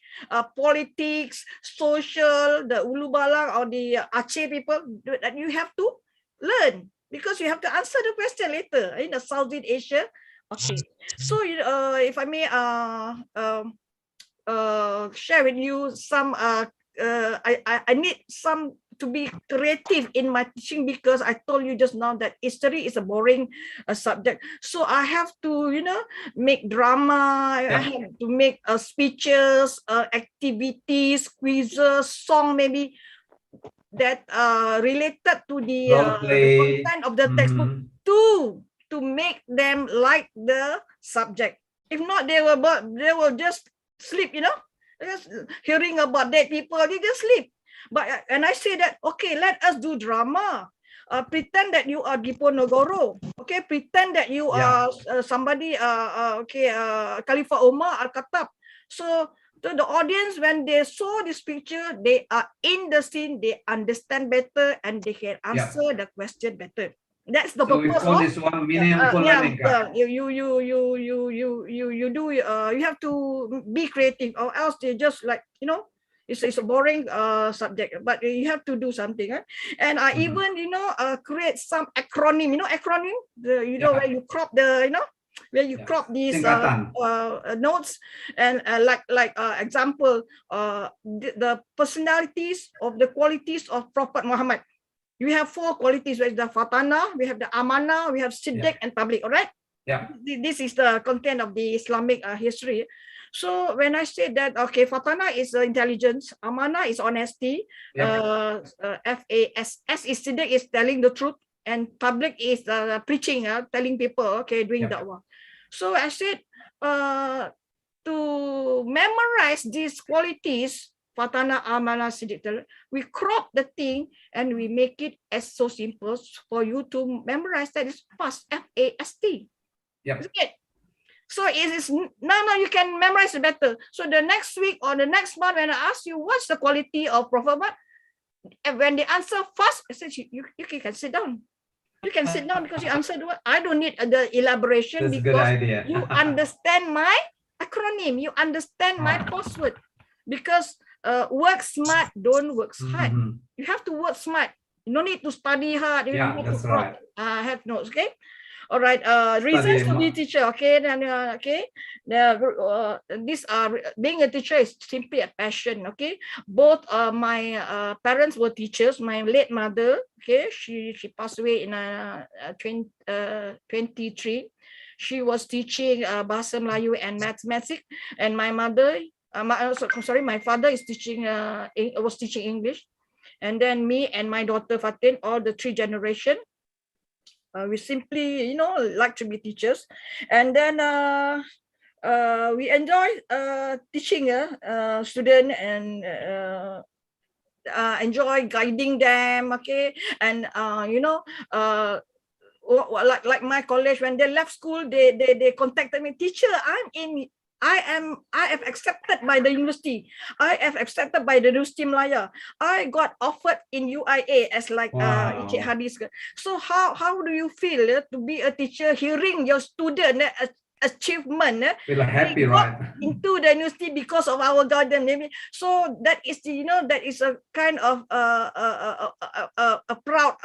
politics, social, the Ulu Balang or the Aceh people that you have to learn, because you have to answer the question later in the Southeast Asia. Okay, so if I may share with you some, I need some to be creative in my teaching, because I told you just now that history is a boring subject. So I have to, you know, make drama, I have to make speeches, activities, quizzes, song maybe that related to the content of the textbook to make them like the subject. If not, they will just sleep, you know, just hearing about dead people, they just sleep. But and I say that, okay, let us do drama. Pretend that you are Diponegoro. Okay, pretend that you are somebody. Khalifah Umar Al-Khattab. So to the audience, when they saw this picture, they are in the scene. They understand better and they can answer the question better. That's the purpose. We call this one meaningful learning. You have to be creative, or else they just like, you know, it's a boring subject, but you have to do something. And I even, you know, create some acronym, you know, acronym, where you crop the, you know, where you crop these notes, and like example, the personalities of the qualities of Prophet Muhammad. You have 4 qualities, where is the Fatana, we have the Amanah, we have Siddiq and Tabligh, all right? This is the content of the Islamic history. So when I say that, okay, Fatana is intelligence, Amanah is honesty, FASS is Siddiq is telling the truth, and Tabligh is preaching, telling people, okay, doing da'wah. So I said, to memorize these qualities, Fatana, Amanah, Siddiq, we crop the thing and we make it as so simple for you to memorize. That is fast, FAST. Okay. So it is now you can memorize it better. So the next week or the next month, when I ask you what's the quality of Prophet, and when they answer fast, I said you can sit down. You can sit down because you answered. I don't need the elaboration. That's because you understand my acronym. You understand my password. Because work smart, don't work hard. You have to work smart. You don't need to study hard. You don't need to have notes. Okay. All right. Reasons to be teacher. Okay. Then these are being a teacher is simply a passion. Okay. Both my parents were teachers. My late mother, okay, she passed away in 23. She was teaching Bahasa Melayu and mathematics, and my mother, my father is teaching was teaching English, and then me and my daughter Fatin, all the 3 generation. We simply, you know, like to be teachers, and then we enjoy teaching student, and enjoy guiding them. Okay, and you know, like my college, when they left school, they contacted me, teacher, I'm in I have accepted by the university. I have accepted by the University Malaya. I got offered in UIA as like Encik Hadis. So how do you feel to be a teacher, hearing your student achievement Feel happy, they got right? into the university because of our garden, maybe. So that is the, that is a kind of a proud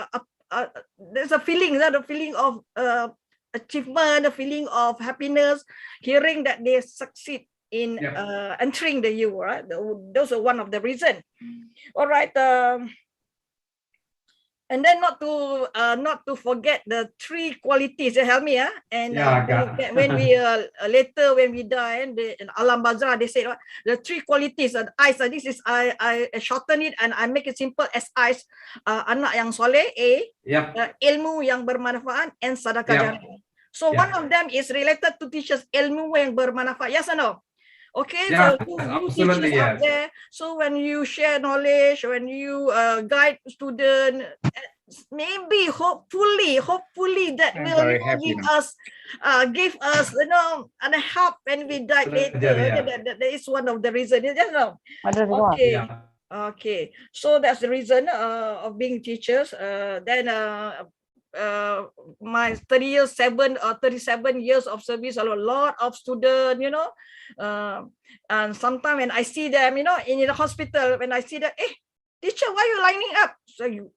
there's a feeling, the feeling of achievement, the feeling of happiness, hearing that they succeed in entering the U, right? Those are one of the reason. All right. And then not to forget the 3 qualities. Help me, and when we later when we die, and in Alam Bazar they say the 3 qualities. Eyes. This is I shorten it and I make it simple as eyes. Anak yang soleh, ilmu yang bermanfaat, and sedekah jariah. So one of them is related to teachers, ilmu yang bermanfaat. Yes or no? Okay, so you teachers out there. So when you share knowledge, when you guide student, maybe hopefully that will give us and help when we die later. That is one of the reasons. Okay. Okay, so that's the reason of being teachers. Then my 37 years of service, a lot of students, and sometimes when I see them, in the hospital, when I see that, teacher, why are you lining up? So you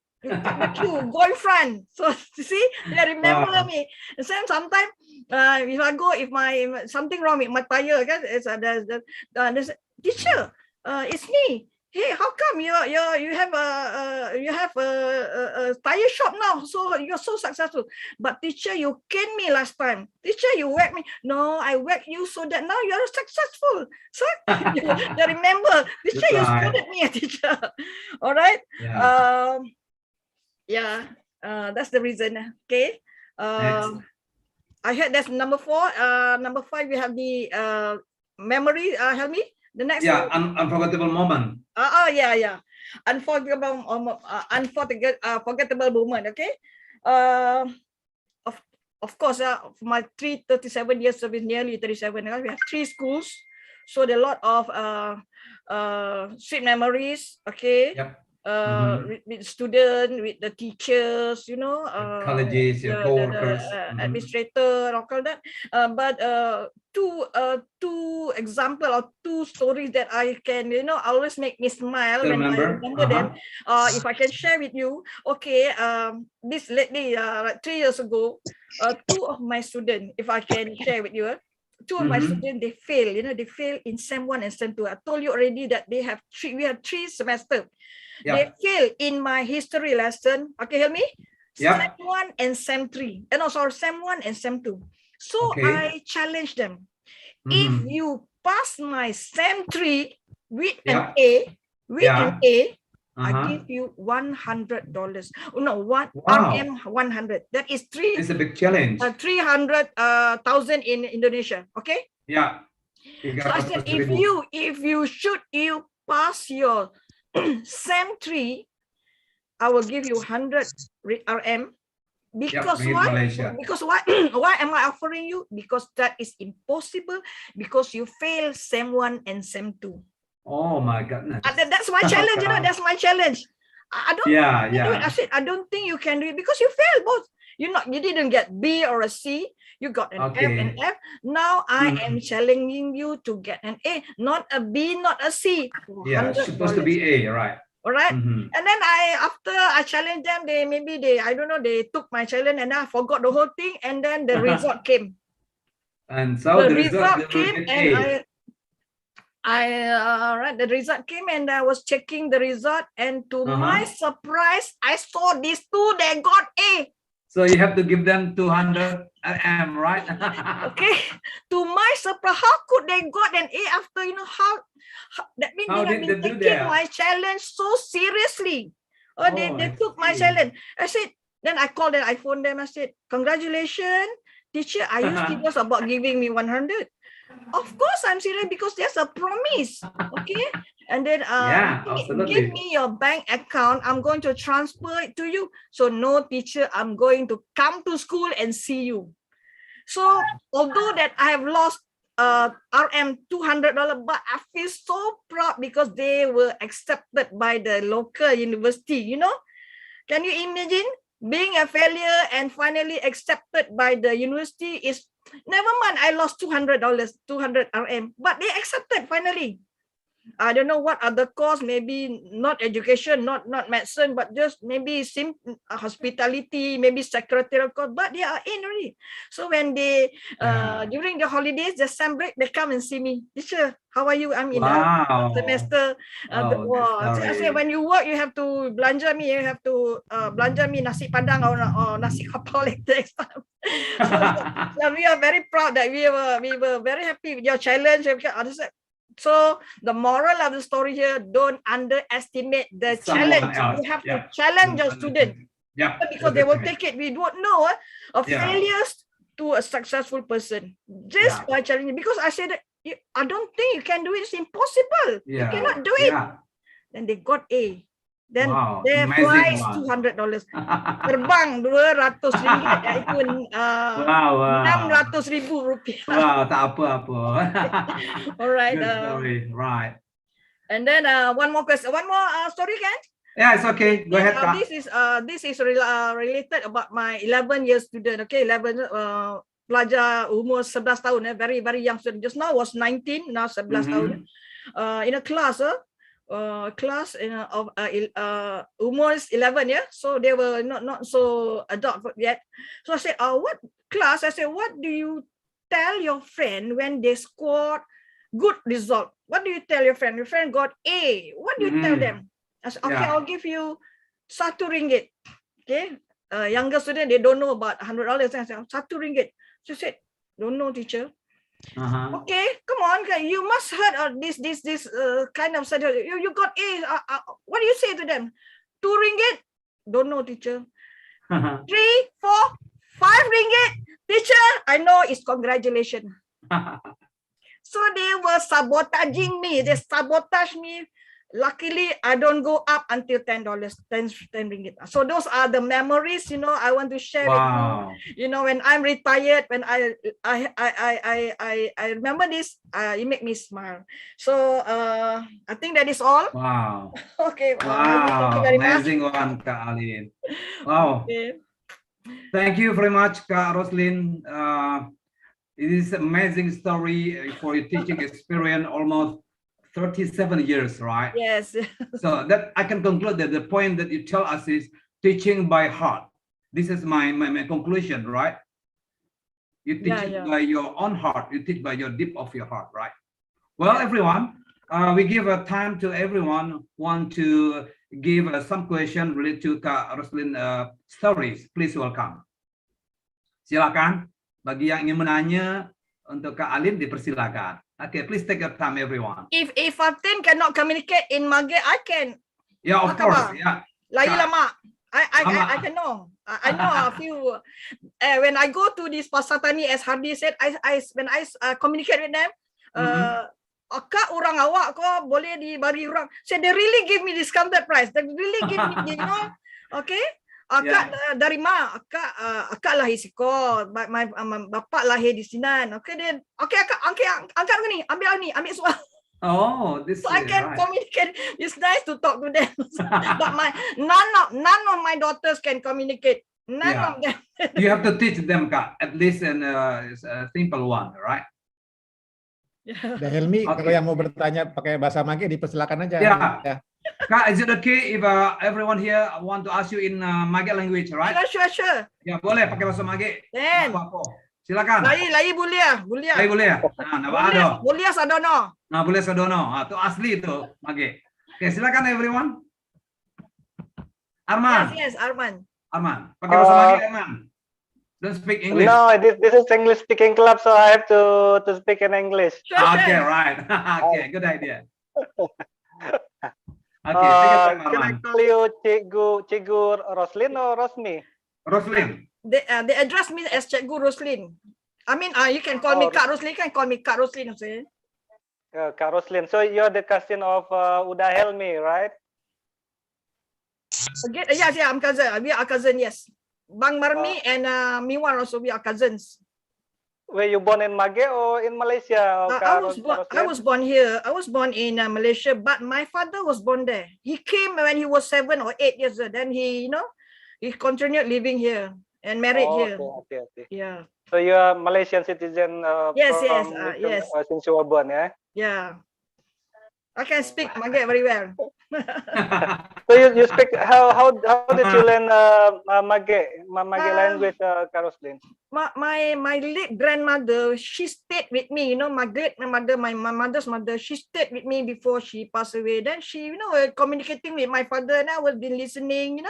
boyfriend. So you see, they remember me. And sometimes if I go, if something wrong with my tire, there's teacher, it's me. Hey, how come you have a tire shop now? So you're so successful. But teacher, you cane me last time. Teacher, you whack me. No, I whack you so that now you're successful. So you remember, teacher, you scolded me, teacher. All right. That's the reason. Okay. I heard that's number 4. Number 5, we have the memory. Help me. The next one. Unforgettable moment. Unforgettable moment. Okay. Of course, for my 37 years service, nearly 37, we have 3 schools. So there are a lot of sweet memories. Okay. With students, with the teachers, colleges, your co-workers, administrator, all that. But two example or 2 stories that I can, always make me smile when I remember them. If I can share with you, okay. This lately, 3 years ago, 2 of my students, if I can share with you. 2 of my students, they fail. They fail in SEM 1 and SEM 2. I told you already that we have 3 semesters. They fail in my history lesson. Okay, hear me? SEM 1 and SEM 3. SEM 1 and SEM 2. So I challenge them. If you pass my SEM 3 with an A, I give you $100. No, RM 100. That is It's a big challenge. 300,000 in Indonesia. Okay. Yeah. So I said, if you pass your SEM 3, I will give you 100 RM. Because why? Malaysia. Because why? Why am I offering you? Because that is impossible. Because you fail SEM 1 and SEM 2. Oh my goodness. That's my challenge. That's my challenge. I don't. Do it. I said I don't think you can do it because you failed both. You didn't get B or a C. You got an F and F. Now I am challenging you to get an A, not a B, not a C. Yeah, it's supposed to be A, right? All right. And then after I challenged them, they I don't know, they took my challenge and I forgot the whole thing. And then the result came. And so the result came, and the result came, and I was checking the result, and to my surprise, I saw these 2 they got A. So you have to give them 200 RM, right? Okay. To my surprise, how could they got an A after how that means they have been taking my challenge so seriously. They took my challenge. I said, then I called them, I phoned them, I said, congratulations, teacher, are you serious about giving me 100? Of course I'm serious because there's a promise. Okay. And then give me your bank account. I'm going to transfer it to you. So no, teacher, I'm going to come to school and see you. So although that I have lost RM $200, but I feel so proud because they were accepted by the local university. You know, can you imagine being a failure and finally accepted by the university? Is never mind. I lost $200, 200 RM, but they accepted finally. I don't know what other course, maybe not education, not medicine, but just maybe hospitality, maybe secretarial course, but they are in already. So when they, during the holidays, the sem break, they come and see me. Teacher, how are you? I'm in the semester. So I say, when you work, you have to belanja me, nasi padang or nasi kapau like next time. So we are very proud that we were very happy with your challenge. So the moral of the story here, don't underestimate the challenge. You have to challenge your student. Yeah, because they will take it. We don't know failures to a successful person just by challenging. Because I said, I don't think you can do it. It's impossible. You cannot do it. Then they got A. Then their price $200. Terbang RM200 iaitu RM600,000. Wow, tak apa-apa. Alright. Good story. Right. And then one more question, one more story, kan? Yeah, it's okay. Go ahead, Kak. This is related about my 11-year student. Okay, 11 pelajar umur 11 tahun. Very very young student. Just now was 19, now 11 tahun. In a class. Class of almost 11, so they were not so adult yet. So I said, what class? I said, what do you tell your friend when they scored good result? What do you tell your friend? Your friend got A. What do you tell them? I said, okay, I'll give you RM1. Okay, younger student, they don't know about $100. I said, RM1. She said, don't know, teacher. Okay, come on, you must heard this kind of study. You got A. What do you say to them? RM2? Don't know, teacher. 3, 4, 5 ringgit, teacher. I know, it's congratulations. So they were sabotaging me. They sabotage me. Luckily, I don't go up until $10, 10 ringgit. So those are the memories, I want to share with you. When I'm retired, when I remember this, it make me smile. So I think that is all. Wow. Okay. Wow. Thank you very Amazing much. one, Kak Alin. Wow. Okay. Thank you very much, Kak Roslyn. It is amazing story for your teaching experience, almost 37 years, right? Yes. So that I can conclude that the point that you tell us is teaching by heart. This is my conclusion, right? You teach it by your own heart. You teach by your deep of your heart, right? Well, everyone, we give a time to everyone want to give some question related to Kak Roslyn stories. Please welcome. Silakan. Bagi yang ingin menanya untuk Kak Alin, dipersilakan. Okay, please take your time, everyone. If Fatin cannot communicate in Maghreb, I can. Yeah, of course. Yeah. Lagi lama. I can know. I know a few. When I go to this Pasar Tani, as Hardy said, when I communicate with them, Kak, orang awak kok boleh dibagi orang. So they really give me discounted price. They really give me, okay. Akak dari mana? Akak lahir Siko, my bapak lahir di Sinan. Okay, then angkat ni, ambil soal. Oh, this. So I can communicate. It's nice to talk to them. But none of my daughters can communicate. None of them. You have to teach them, Kak, at least a simple one, right? The Helmi, kalau yang mau bertanya pakai bahasa Maghreb, dipersilakan aja. Yeah. Kak, is it okay if everyone here want to ask you in Maghreb language, right? Sure. Ya, boleh pakai bahasa Maghreb. Then, silakan. Lai boleh. Lai boleh. Nah, boleh sadono. Nah, boleh sadono. Itu asli itu Maghreb. Oke, silakan everyone. Arman. Yes, Arman. Arman, pakai bahasa Maghreb, Arman. Don't speak English. No, this is English speaking club, so I have to speak in English. Sure. Okay, right. Okay, good idea. Okay, can I call you Cikgu Roslyn or Rosmi? Roslyn. They address me as Cikgu Roslyn. I mean, you can call me Kak Roslyn. Can call me Kak Roslyn. Kak Roslyn. So you're the cousin of Uda Helmi, right? Again, yeah, I'm cousin. We are cousin. Yes, Bang Marmi and Miwan also we are cousins. were you born in Mage or in Malaysia? I was born here. I was born in Malaysia, but my father was born there. He came when he was 7 or 8 years old. Then he, he continued living here and married here. Okay. Yeah. So you are Malaysian citizen. Yes. Since you were born, yeah. Yeah. I can speak Mage very well. So you speak how did you learn Mage language, Roslyn? My late grandmother, she stayed with me. My grandmother, my mother's mother, she stayed with me before she passed away. Then she, communicating with my father, and I was been listening.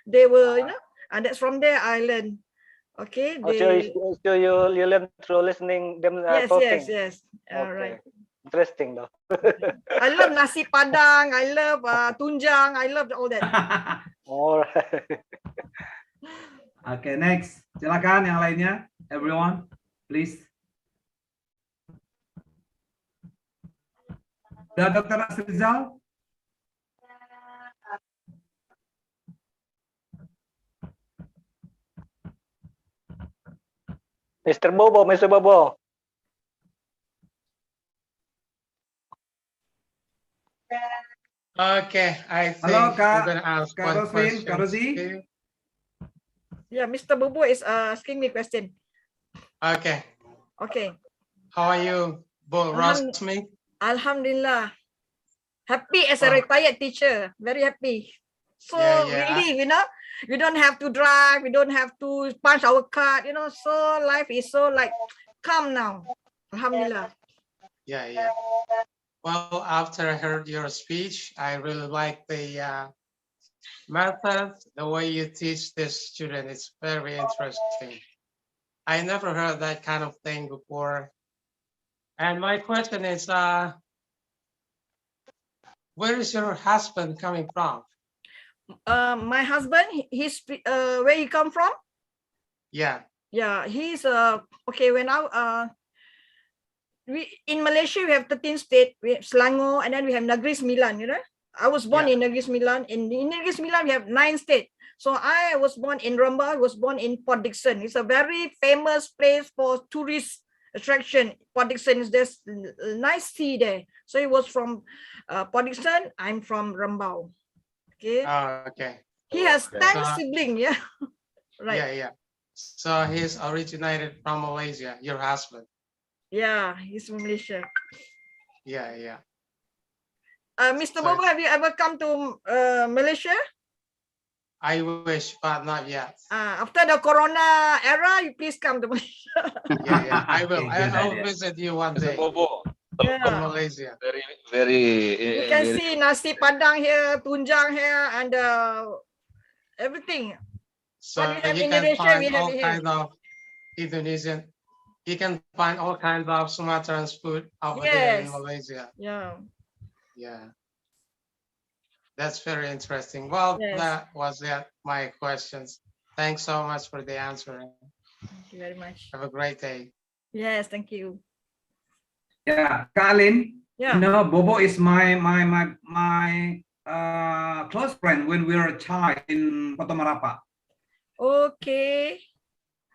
They were, and that's from there I learned. Okay. So you learn through listening them talking. Yes. All Okay. right. Interesting though. I love nasi padang. I love tunjang. I love all that. All right. Okay, next. Silakan yang lainnya. Everyone, please. Dr. Asrizal. Mr. Bobo. Okay, I think Hello, I'm going to ask Kak one Roslyn, question. Kak Rosie. Yeah, Mr. Bobo is asking me question. Okay. Okay. How are you, Roslyn? Alhamdulillah. Happy as a retired teacher. Very happy. So really, we don't have to drive. We don't have to punch our card. So life is so like calm now. Alhamdulillah. Yeah. Well, after I heard your speech, I really like the method, the way you teach this student. It's very interesting. I never heard that kind of thing before. And my question is, where is your husband coming from? My husband, he's where he come from? Yeah. Yeah, he's okay. When we in Malaysia we have 13 states. We have Selangor, and then we have Negeri Sembilan. I was born in Negeri Sembilan. In Negeri Sembilan we have 9 states. So I was born in Rambau. I was born in Port Dickson. It's a very famous place for tourist attraction. Port Dickson is there's a nice sea there. So he was from Port Dickson. I'm from Rambau. Okay. Okay. He has 10 siblings. Yeah. Right. Yeah. So he's originated from Malaysia, your husband. Yeah, he's from Malaysia. Yeah. Mr. Bobo, have you ever come to Malaysia? I wish, but not yet. After the Corona era, you please come to Malaysia. Yeah, I will. I'll visit you one day. In Malaysia. Very. You can see nasi padang here, tunjang here, and everything. So you can find all kinds of Indonesian. You can find all kinds of Sumatran food over there in Malaysia. Yeah. That's very interesting. Well, Yes. that was it, my questions. Thanks so much for the answer. Thank you very much. Have a great day. Yes, thank you. Yeah, Kak Alin. Yeah. Bobo is my close friend when we were a child in Kota Marapa. Okay.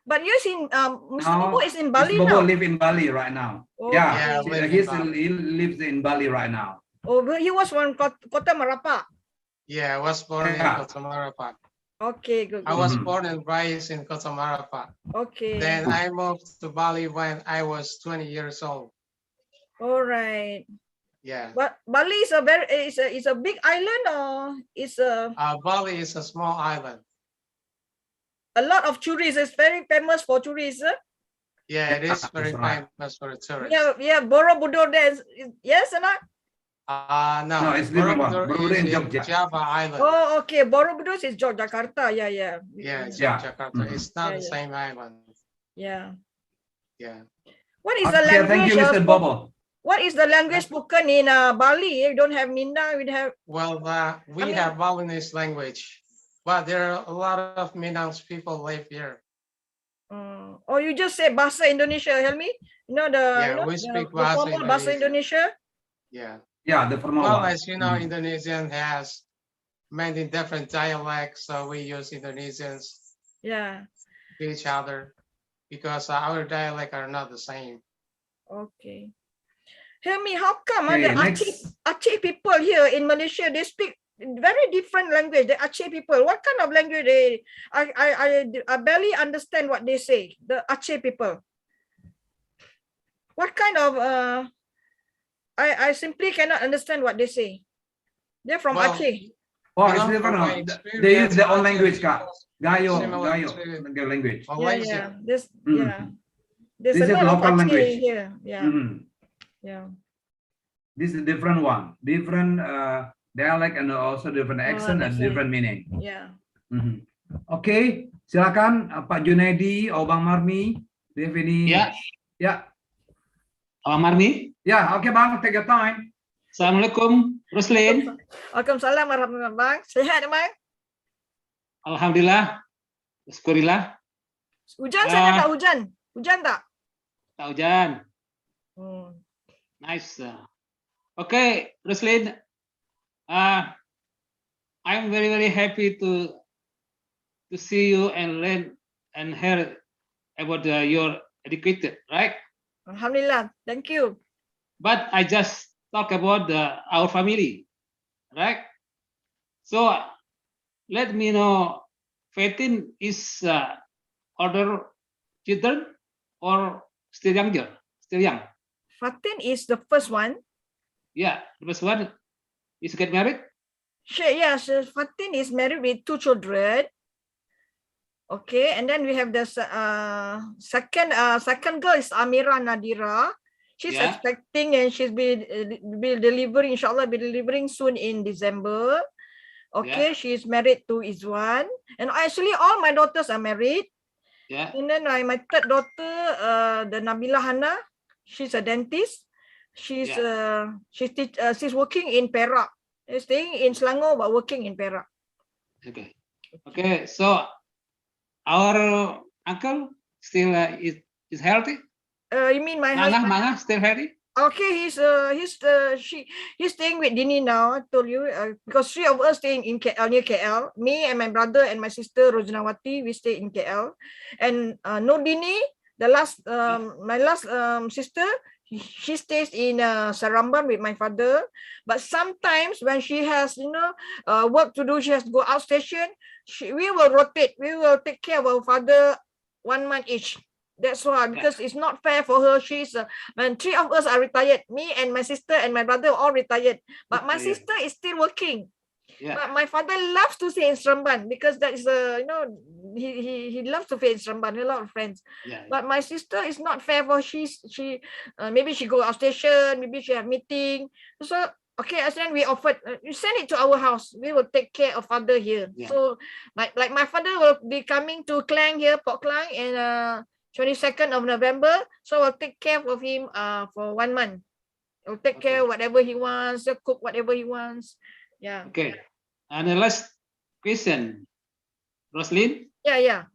But you're in Mr. Bobo is in Bali Bobo now. live in Bali right now. Okay. Yeah, he lives in Bali right now. Oh, he was from Kota Marapa. Yeah, I was born in Kota Marapa. Okay, good. I was born and raised in Kota Marapa. Okay. Then I moved to Bali when I was 20 years old. All right. Yeah. But Bali is a big island, or is a Bali is a small island. a lot of tourists. It's very famous for tourists. Yeah, it is very famous for tourists. Yeah, Borobudur there. Yes or not? No, it's Borobudur Borobudur in is in Jogja. Java Island. Oh, okay. Borobudur is Yogyakarta. Yeah. Yeah, it's Jakarta. It's not the same island. Yeah. Yeah. What is the language? Thank you, Mr. Bobo. What is the language spoken in Bali? You don't have Minang. We have. Well, we have Balinese language, but there are a lot of Minang's people live here. Or you just say Bahasa Indonesia. Help me. We speak Bahasa Indonesia. Yeah, the formal well, one. as you know, Indonesian has many different dialects, so we use Indonesians to each other. because our dialect are not the same. Okay. Tell me, how come Okay, the next. Aceh people here in Malaysia, they speak very different language. The Aceh people, what kind of language they? I barely understand what they say. The Aceh people. What kind of I simply cannot understand what they say. They're from Well, Aceh. Oh, you it's know, different. from my They use experience, their own Aceh language, is Kak. Gayo, similar Gayo, to their language. Malaysia. This Mm. yeah. There's This a is lot of local Aceh language. here. Yeah. Mhm. Yeah. This is a different one, different dialect and also different accent and that's why. different meaning. Yeah. Mhm. Oke, silakan Pak Junaidi atau Bang Marmi. Do you have any? Ya, Ya, Abang Marmi. ya, oke Bang, take your time. Assalamualaikum, Roslyn. Waalaikumsalam warahmatullahi wabarakatuh. Sehat, Bang? Alhamdulillah, syukurillah. Hujan sana tak hujan? Hujan tak? Tak hujan. Hmm. Nice. Okay, Roslyn. I'm very happy to see you and learn and hear about your educated, right? Alhamdulillah. Thank you. But I just talk about our family, right? So let me know, Fatin is older children or still younger? Still young? Fatin is the first one. Yeah, the first one is get married. Sure, yes. Fatin is married with 2 children. Okay, and then we have the second girl is Amira Nadira. She's expecting and she's be delivering, inshallah, be delivering soon in December. Okay, she's married to Izwan. And actually all my daughters are married. Yeah. And then my third daughter, the Nabila Hana, she's a dentist. She's working in Perak. Staying in Selangor but working in Perak. Okay. Okay. So our uncle still is healthy. You mean my husband? Manga still healthy. Okay, he's staying with Dini now. I told you because 3 of us staying in KL, near KL. Me and my brother and my sister Rojnawati, we stay in KL. And no Dini, the last my last sister, she stays in Saramban with my father. But sometimes when she has work to do, she has to go outstation. We will rotate. We will take care of our father 1 month each. That's why, because it's not fair for her. When 3 of us are retired, me and my sister and my brother are all retired. But my sister is still working. Yeah. But my father loves to stay in Seremban because that is he loves to stay in Seremban. A lot of friends. Yeah. But my sister is not fair for maybe she go outstation, maybe she have meeting. So okay, as then we offered, you send it to our house. We will take care of father here. Yeah. So like my father will be coming to Klang here, Port Klang, and 22nd of November. So I'll take care of him for 1 month. I'll take care whatever he wants, cook whatever he wants. Yeah. Okay. And the last question, Roslyn. Yeah.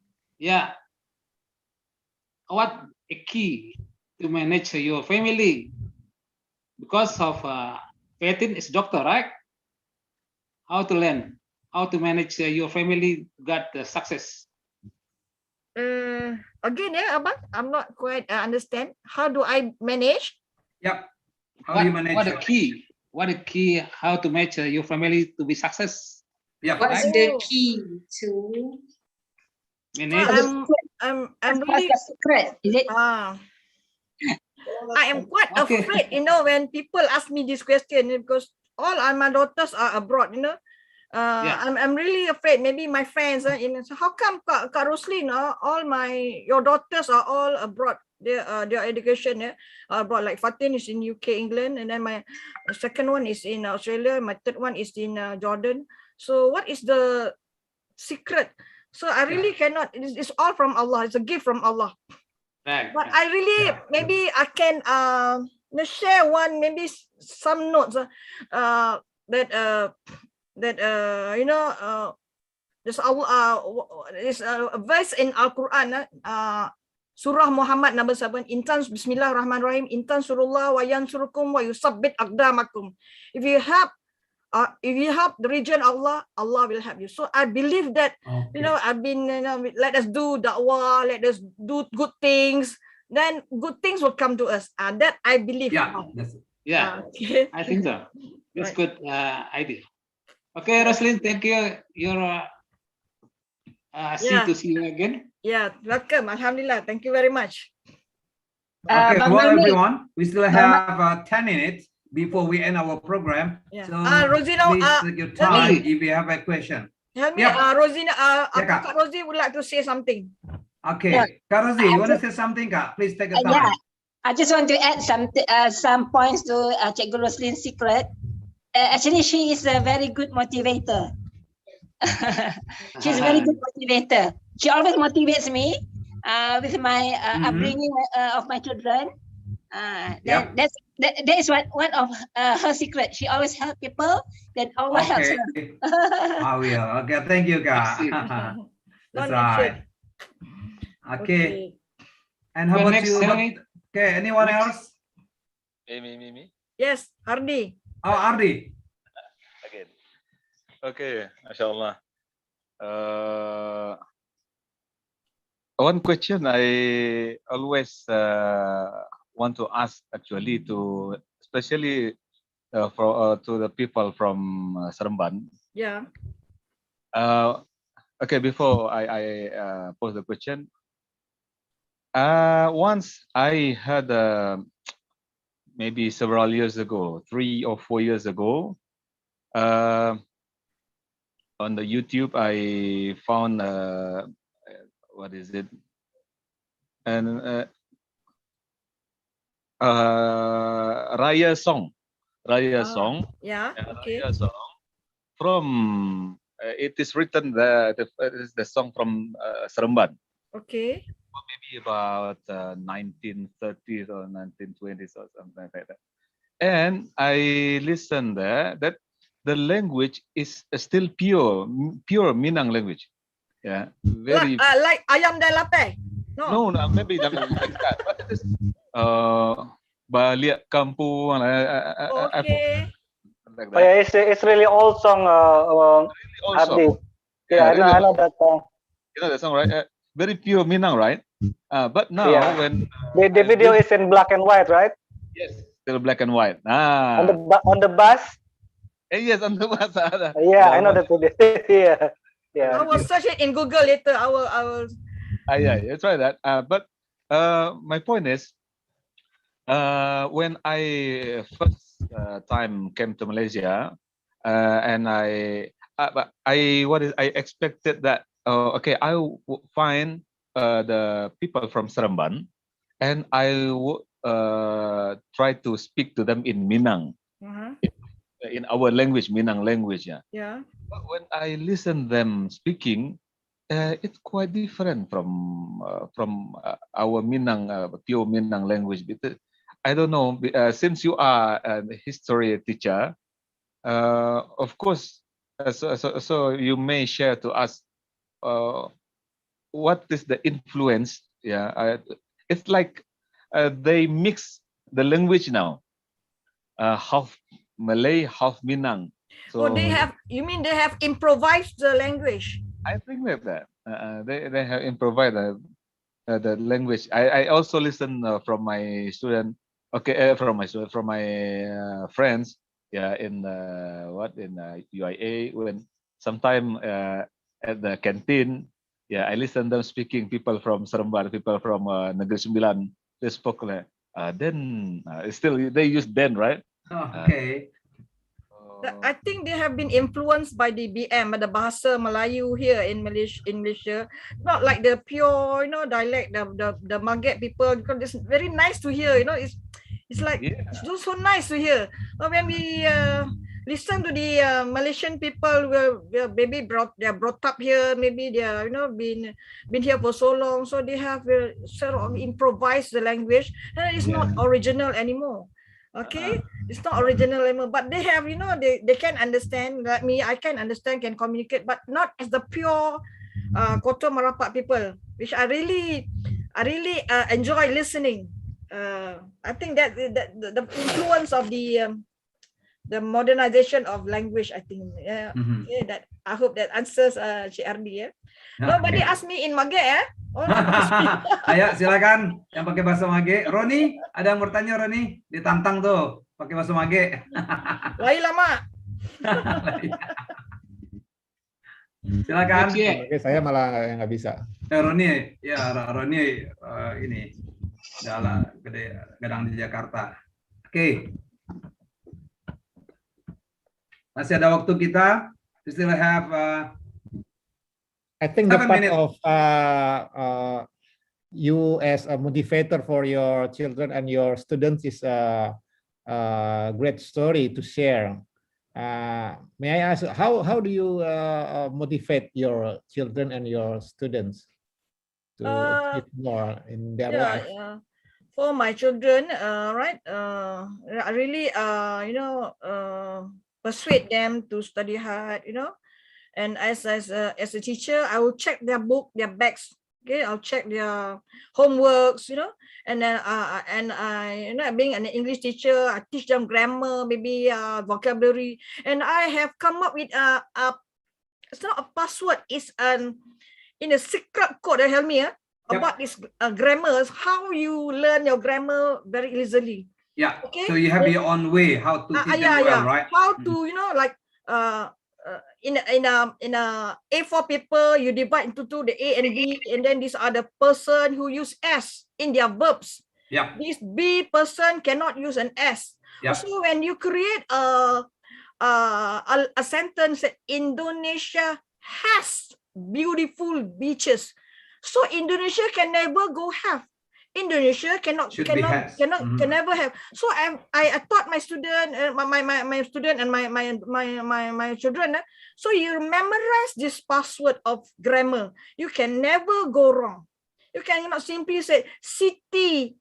What a key to manage your family? Because of Fatin is doctor, right? How to learn? How to manage your family got success? Again, Abang, I'm not quite understand. How do I manage? Yep. How do you manage? What the key? What the key? How to manage your family to be success? Yeah. What's the key to manage? I'm really secret? Is it? I am quite afraid, when people ask me this question, because all my daughters are abroad, I'm really afraid. Maybe my friends, so how come Kak Roslyn, your daughters are all abroad? Their education abroad. Like Fatin is in UK, England, and then my second one is in Australia. My third one is in Jordan. So what is the secret? So I really cannot. It's all from Allah. It's a gift from Allah. Right. But I really maybe I can share one, maybe some notes there's a verse in Al-Quran, Surah Muhammad number 7, Intan Bismillahirrahmanirrahim, Intan surullah wa yansurukum wa yusabbit aqdamakum. If you help if you help the region, Allah will help you. So I believe that, you know, I've been, you know, let us do da'wah, let us do good things, then good things will come to us. And that I believe. Yeah, that's it. Yeah, Okay. I think so. It's Right. good idea. Okay, Roslyn, thank you. You're Yeah. to see you again. Yeah, welcome. Alhamdulillah. Thank you very much. Okay, Bang well, Mami, everyone, we still have 10 minutes before we end our program. Yeah. So Rosina, please take your let time me- if you have a question. Help me, Yep. Rosina. Yeah, Kak. Kak Rosie would like to say something. Okay, Kak Rosie, you want to say something, Kak? Please take your yeah, time. I just want to add some points to Cikgu Roslyn's secret. Actually, she is a very good motivator. She's a very good motivator. She always motivates me with my upbringing of my children. Yep. That is one of her secret. She always help people. Then Allah helps her. I will. Okay, thank you, Kak. That's Don't right. Okay. And how Okay, about next, you? Helmi. Okay, anyone Next. else? Me. Yes, Ardi. Oh, Ardi. Again. Okay, mashallah. One question I always want to ask, actually, to especially to the people from Seremban. Yeah. Okay, before I pose the question, once I heard maybe several years ago, 3 or 4 years ago, on the YouTube, I found what is it? And Raya song, Yeah. Okay. Raya song from. It is written it is the song from Seremban. Okay. Maybe about 1930s or 1920s or something like that. And I listened there that the language is still pure Minang language. Yeah, very. Like ayam dan lapeh. No. No, maybe like that. But it is balik kampung. Okay. Like Oh, yeah, that. it's really old song, Also, Abdi. Yeah, really I know that song. you know that song, right? Very pure Minang, right? But now Yeah. when The video is in black and white, right? yes, still black and white. On the bus. Yes, on the bus. Yeah, I know that video. Yeah, yeah. I will search it in Google later. I will. Yeah, that's right. That. But my point is, when I first time came to Malaysia, and I expected that. Okay, I would find the people from Seremban, and I would try to speak to them in Minang, in our language, Minang language. Yeah. Yeah. But when I listen them speaking, it's quite different from our Minang, pure Minang language. Because I don't know. Since you are a history teacher, of course, so you may share to us what is the influence. Yeah, it's like they mix the language now. Half Malay, half Minang. So they have. You mean they have improvised the language? I think like that. They have improvised the language. I also listen from my student. Okay, from my friends. Yeah, in UIA when sometime at the canteen. Yeah, I listen them speaking. People from Seremban, people from Negeri Sembilan. They spoke like then. Still they use then, right? Okay. I think they have been influenced by the BM, the Bahasa Melayu here in Malaysia. Not like the pure, dialect, the Maghreb people, because it's very nice to hear. It's like it's just so nice to hear. When we listen to the Malaysian people, maybe they're brought up here, maybe they're been here for so long, so they have sort of improvised the language, and it's not original anymore. Okay, it's not original anymore, but they have, they can understand. Like me, I can understand, can communicate, but not as the pure Koto Marapat people, which I really enjoy listening. I think that the influence of the the modernization of language, I think. Yeah. Okay, that I hope that answers CRD. Yeah. Nobody asked me in Mage, eh? Oh, Ayo silakan yang pakai bahasa Mage. Roni, ada yang bertanya Roni? Ditantang tuh pakai bahasa Mage. lain lama. Silakan. Oke, saya malah nggak bisa. Roni, ya Roni ini adalah gedang di Jakarta. Oke. Masih ada waktu kita. We still have I think the 7 part minutes. of you as a motivator for your children and your students is a great story to share. May I ask, how do you motivate your children and your students to achieve more in their life? Yeah. For my children, right? I really, persuade them to study hard, And as a teacher, I will check their book, their bags. Okay, I'll check their homeworks, and then being an English teacher, I teach them grammar, maybe vocabulary, and I have come up with it's not a password, it's in a secret code. They help me about this grammar, how you learn your grammar very easily. Yeah. Okay. So you have your own way how to teach them well, right? How to in a A4 paper, you divide into two, the A and B, and then these are the person who use S in their verbs. Yeah. This B person cannot use an S. Yeah. So when you create a sentence, Indonesia has beautiful beaches. So Indonesia can never go have. Indonesia can never have. So I taught my student, my student and my children. So you memorize this password of grammar. You can never go wrong. You cannot simply say city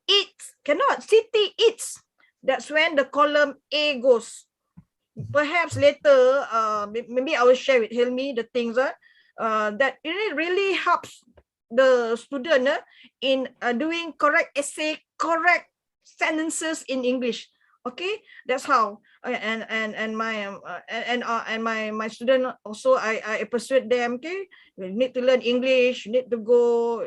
eats. Cannot. City eats. That's when the column A goes. Perhaps later, maybe I will share with Hilmi the things that it really helps the student in doing correct essay, correct sentences in English. Okay, that's how. And my student also, I persuade them. Okay, you need to learn English. You need to go.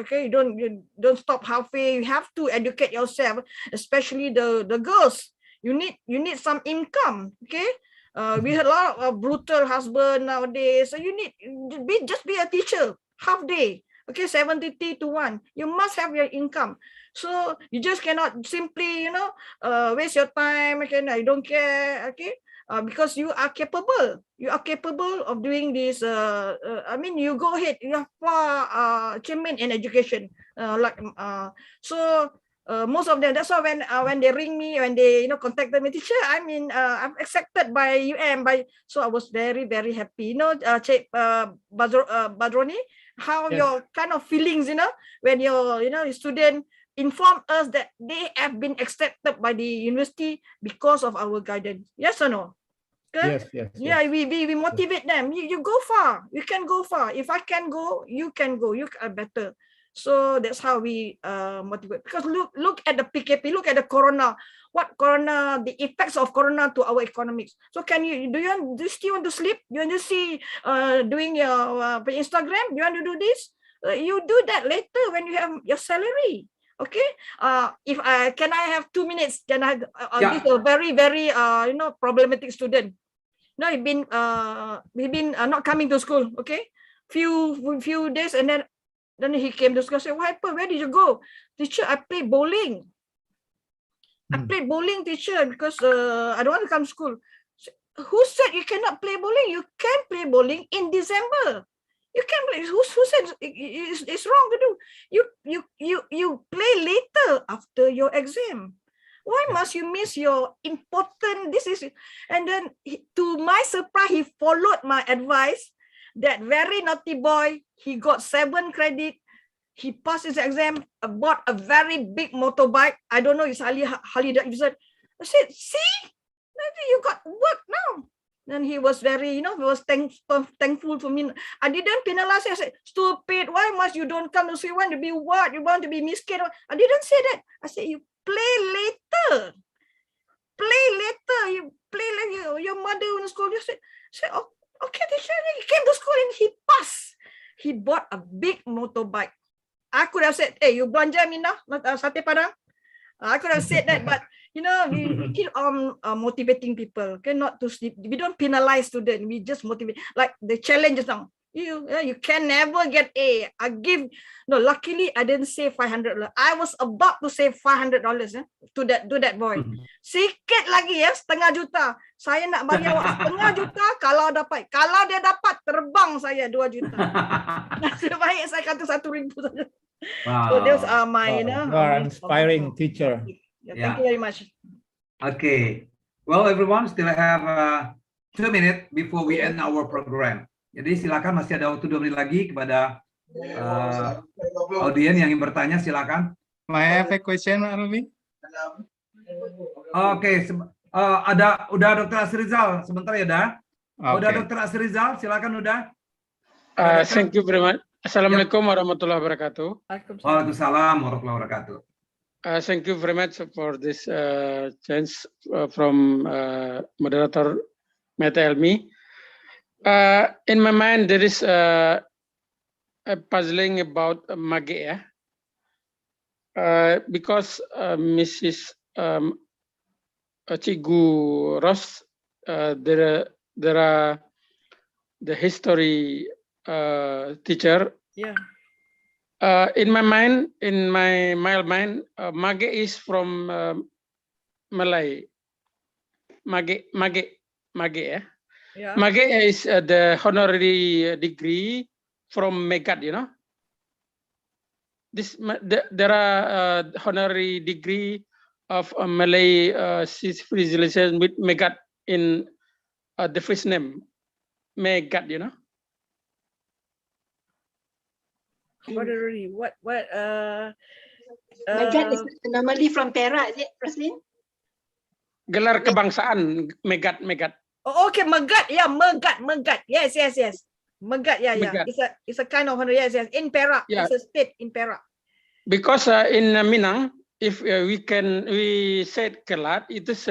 Okay, you don't stop halfway. You have to educate yourself, especially the girls. You need some income. Okay. We have a lot of brutal husband nowadays. So you need just be a teacher. Half day, okay, 70 to 1. You must have your income. So you just cannot simply, waste your time. Okay, I don't care. Okay, because you are capable. You are capable of doing this. You go ahead. You are far achievement in education. Most of them. That's why when they ring me, when they contacted me, teacher, I'm accepted by so I was very, very happy. Badroni, how your kind of feelings, when your student inform us that they have been accepted by the university because of our guidance. Yes or no? Yes. Yeah, we motivate them. You go far. You can go far. If I can go, you can go. You are better. So that's how we motivate. Because look at the PKP. Look at the corona. The effects of corona to our economics. So do you still want to sleep? Do you want to see doing your Instagram? Do you want to do this? You do that later when you have your salary. Okay. If can I have 2 minutes? Can I? This is a very, very problematic student. No, he been not coming to school. Okay, few days, and then he came to school. I said, "What happened? Where did you go?" Teacher, I play bowling. I played bowling, teacher, because I don't want to come to school. Who said you cannot play bowling? You can play bowling in December. You can play. Who said it's wrong to do? You play later after your exam. Why must you miss your important? And then to my surprise, he followed my advice. That very naughty boy, he got 7 credit. He passed his exam, bought a very big motorbike. I don't know, it's Harley Davidson. I said, see, you got work now. Then he was very, he was thankful for me. I didn't penalize him. I said, stupid, why must you don't come to school? You want to be what? You want to be miskin? I didn't say that. I said, you play later. Play later. your mother in school. I said, oh, okay, teacher. He came to school and he passed. He bought a big motorbike. I could have said, hey, you belanja Mina, sate padang. I could have said that, but you know, we keep on motivating people. Okay, not to sleep. We don't penalize students. We just motivate. Like the challenges now. You can never get A. I give. No, luckily I didn't save $500. I was about to save $500 to that boy. Sikit lagi ya, setengah juta. Saya nak bayar setengah juta kalau dapat. Kalau dia dapat, terbang saya 2 juta. Nasib baik saya kata 1,000 saja. Wow. So those are my, you know, You are an inspiring teacher. Yeah, thank you very much. Okay. Well, everyone, still have 2 minutes before we end our program. Jadi silakan, masih ada waktu 2 menit lagi kepada audiens yang ingin bertanya, silakan. May I have a question, Alvi? Oke, udah Dr. Asrizal sebentar ya, dah. Udah Dr. Asrizal, silakan udah. Thank you very much. Assalamualaikum warahmatullahi wabarakatuh. Waalaikumsalam warahmatullahi wabarakatuh. Thank you very much for this chance from moderator Meta Elmi. In my mind, there is a puzzling about Mage, because Mrs. Cigu Ross, there are the history teacher. Yeah. In my mind, Mage is from Malay. Mage, yeah. Yeah. Mage is the honorary degree from Megat, you know. There are honorary degree of Malay civilization with Megat in the first name, Megat, you know. Honorary, what? Megat is normally from Perak, is it, Roslyn? Gelar kebangsaan, Megat. Oh, okay, Megat, yeah, Megat, yes. Megat, yeah. Megat. It's a kind of honor, yes. In Perak, Yeah. it's a state in Perak. Because in Minang, if we said kelat, it is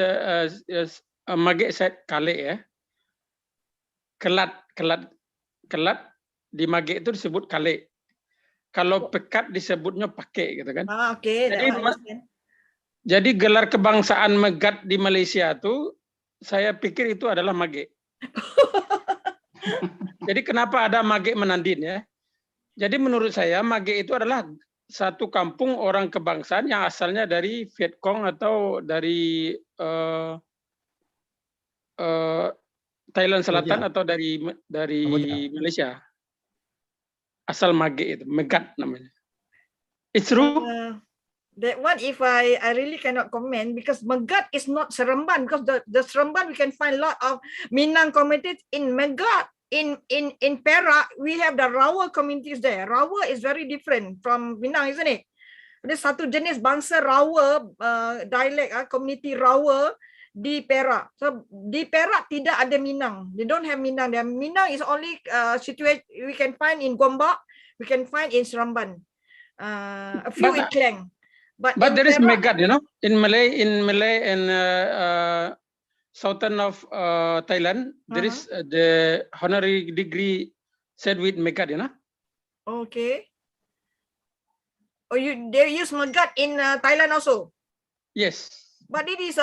Mage said kale, ya. Kelat di Mage itu disebut kale. Kalau pekat disebutnya pakai, gitu kan? Okay. Jadi gelar kebangsaan Megat di Malaysia itu, saya pikir itu adalah Mage. Jadi kenapa ada Mage Menandin, ya? Jadi menurut saya Mage itu adalah satu kampung orang kebangsaan yang asalnya dari Vietcong atau dari Thailand Selatan atau dari Malaysia. Asal Mage itu, Megat namanya. It's true. That one, if I really cannot comment, because Megat is not Seremban, because the Seremban we can find a lot of Minang communities in Megat. In Perak, we have the Rawa communities there. Rawa is very different from Minang, isn't it? Ada satu jenis bangsa Rawa, dialect community Rawa di Perak. So di Perak tidak ada Minang. They don't have Minang. Their Minang is only situated we can find in Gombak, we can find in Seremban, a few in Klang. But there is Perak, Megat, you know, in Malay and southern of Thailand, there is the honorary degree said with Megat, you know. Okay. Oh, they use Megat in Thailand also. Yes. But it is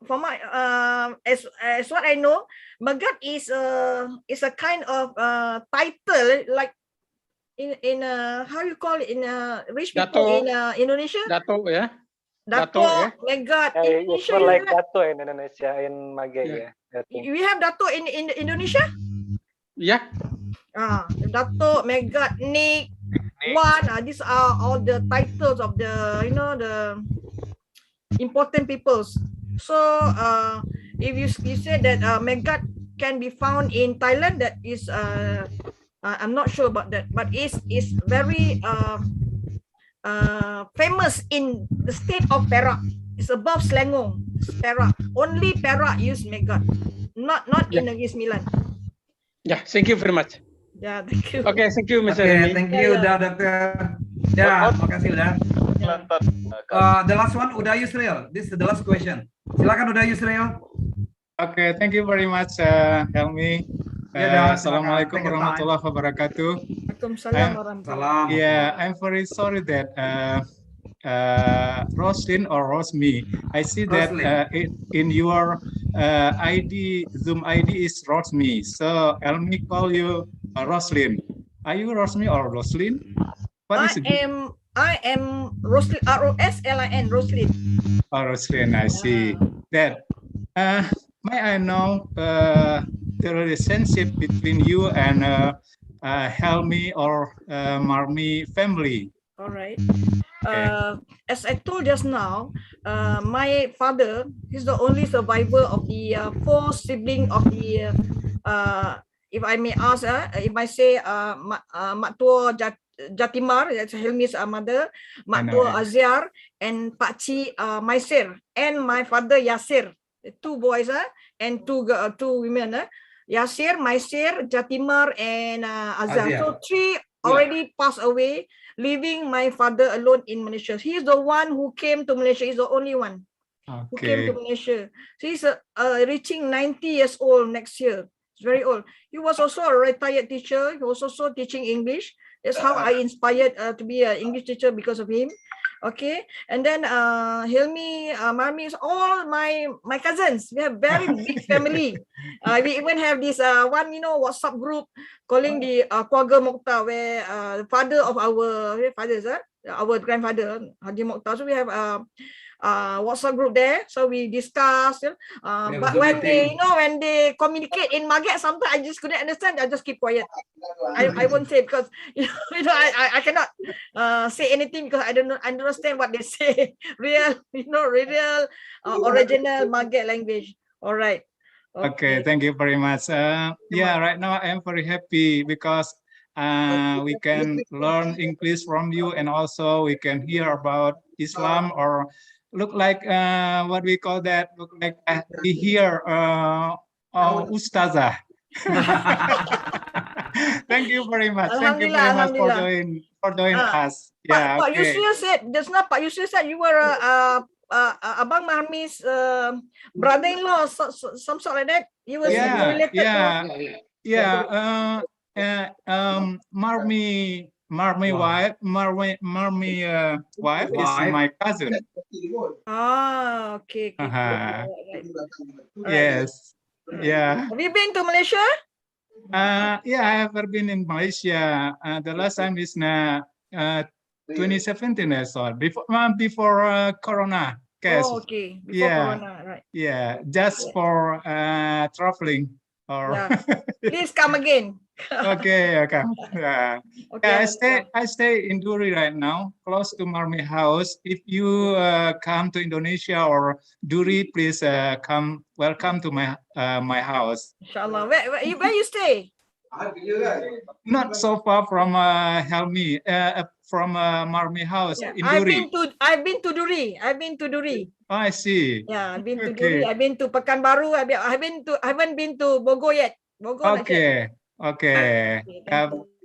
for my as what I know, Megat is a kind of title like in how you call it in rich people Dato, in Indonesia. Dato, ya. Dato, Megat. Yeah, In it's Indonesia, not you like have, Dato in Indonesia, in Mage, Yeah. I think. we have Dato in Indonesia. Yeah. Dato, Megat, Nick, Wan. These are all the titles of the the important peoples. So if you say that Megat can be found in Thailand, that is I'm not sure about that, but it's very famous in the state of Perak. It's above Selangor, Perak. Only Perak use Megat, not in Negeri Sembilan. Yeah, thank you very much. Yeah, thank you. Okay, thank you, Mr. Okay, Remy. thank you, Dokter. Ya, terima kasih, udah. The last one, Uda Yusril. This is the last question. Silakan Uda Yusril. Okay, thank you very much, Helmi. Yeah, Assalamualaikum take your time. warahmatullahi wabarakatuh. Waalaikumsalam warahmatullahi. Salam. Yeah, I'm very sorry that Roslyn or Rosmi, I see that in your ID, Zoom ID is Rosmi. So Helmi call you Roslyn. Are you Rosmi or Roslyn? What is it? I am Roslyn, Roslin, Roslyn. Oh, Roslyn, I see. That may I know the relationship between you and Helmi or Marmi family? All right. As I told just now, my father is the only survivor of the 4 siblings of the, if I may ask, if I say Mak Tua Jatimar, that's Helmi's mother, Mak Tua Aziar, and Pakcik Maisir, and my father Yasir. 2 boys and 2 women. Yasir, Maisir, Jatimar, and Azhar. So 3 already passed away, leaving my father alone in Malaysia. He's the one who came to Malaysia. He's the only one who came to Malaysia. So he's reaching 90 years old next year. It's very old. He was also a retired teacher. He was also teaching English. That's how I inspired to be an English teacher, because of him. Okay, and then Hilmi, Marmi, is all my cousins. We have very big family. We even have this one, WhatsApp group calling the Keluarga Mokhtar, where the father of our fathers, our grandfather Haji Mokhtar. So we have WhatsApp group there. So we discuss. But when they, when they communicate in Maghreb, sometimes I just couldn't understand. I just keep quiet. I won't say, because I cannot say anything, because I don't understand what they say. Real original Maghreb language. All right. Okay, thank you very much. Yeah, right now I am very happy because we can learn English from you, and also we can hear about Islam, or look like what we call that. Look like we hear Ustazah. Thank you very much. Thank you very much for joining us. Yeah. Pak Yusril said just now. Pak Yusril said you were Abang Marmi's brother-in-law, some sort like that. You were related to. Marmi wife is my cousin. Okay. Yes. Yeah. Have you been to Malaysia? Yeah, I have been in Malaysia. The last time is 2017 I saw, before Corona. Oh, okay. Before Corona, right? Yeah, just for traveling. Or please come again. Okay. Yeah. I stay in Duri right now, close to Marmi house. If you come to Indonesia or Duri, please welcome to my house. Inshallah. Where you stay? Not so far from Helmi, from Marmi house in Duri. I've been to Duri. Oh, I see. Yeah, I've been to Duri. I've been to Pekanbaru. I haven't been to Bogor yet. Okay.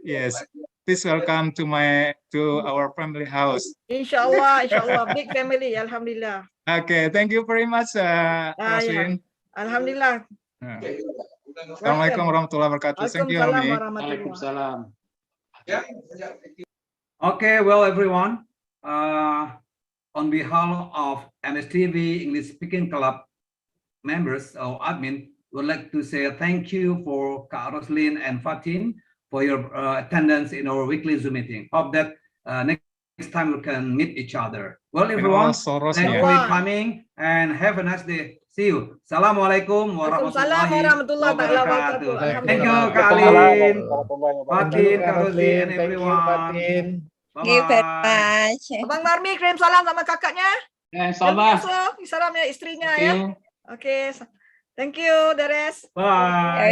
Yes. Please welcome to our family house. Inshallah, big family. Alhamdulillah. Okay, thank you very much, Roslyn. Alhamdulillah. Assalamualaikum warahmatullahi wabarakatuh. Thank you, Ami. Waalaikumsalam. Okay, well, everyone, on behalf of MSTV English Speaking Club members or admin, would like to say thank you for Kak Roslyn and Fatin for your attendance in our weekly Zoom meeting. Hope that next time we can meet each other. Well, everyone, thank you for coming and have a nice day. See you. Assalamualaikum warahmatullahi wabarakatuh. Thank you, Kak Alin, Fatin, Kak Roslyn, and everyone. Thank you very much. Abang Marmi kirim salam sama kakaknya. Salam. Salam ya istrinya ya. Okay. Thank you, Deres. Bye.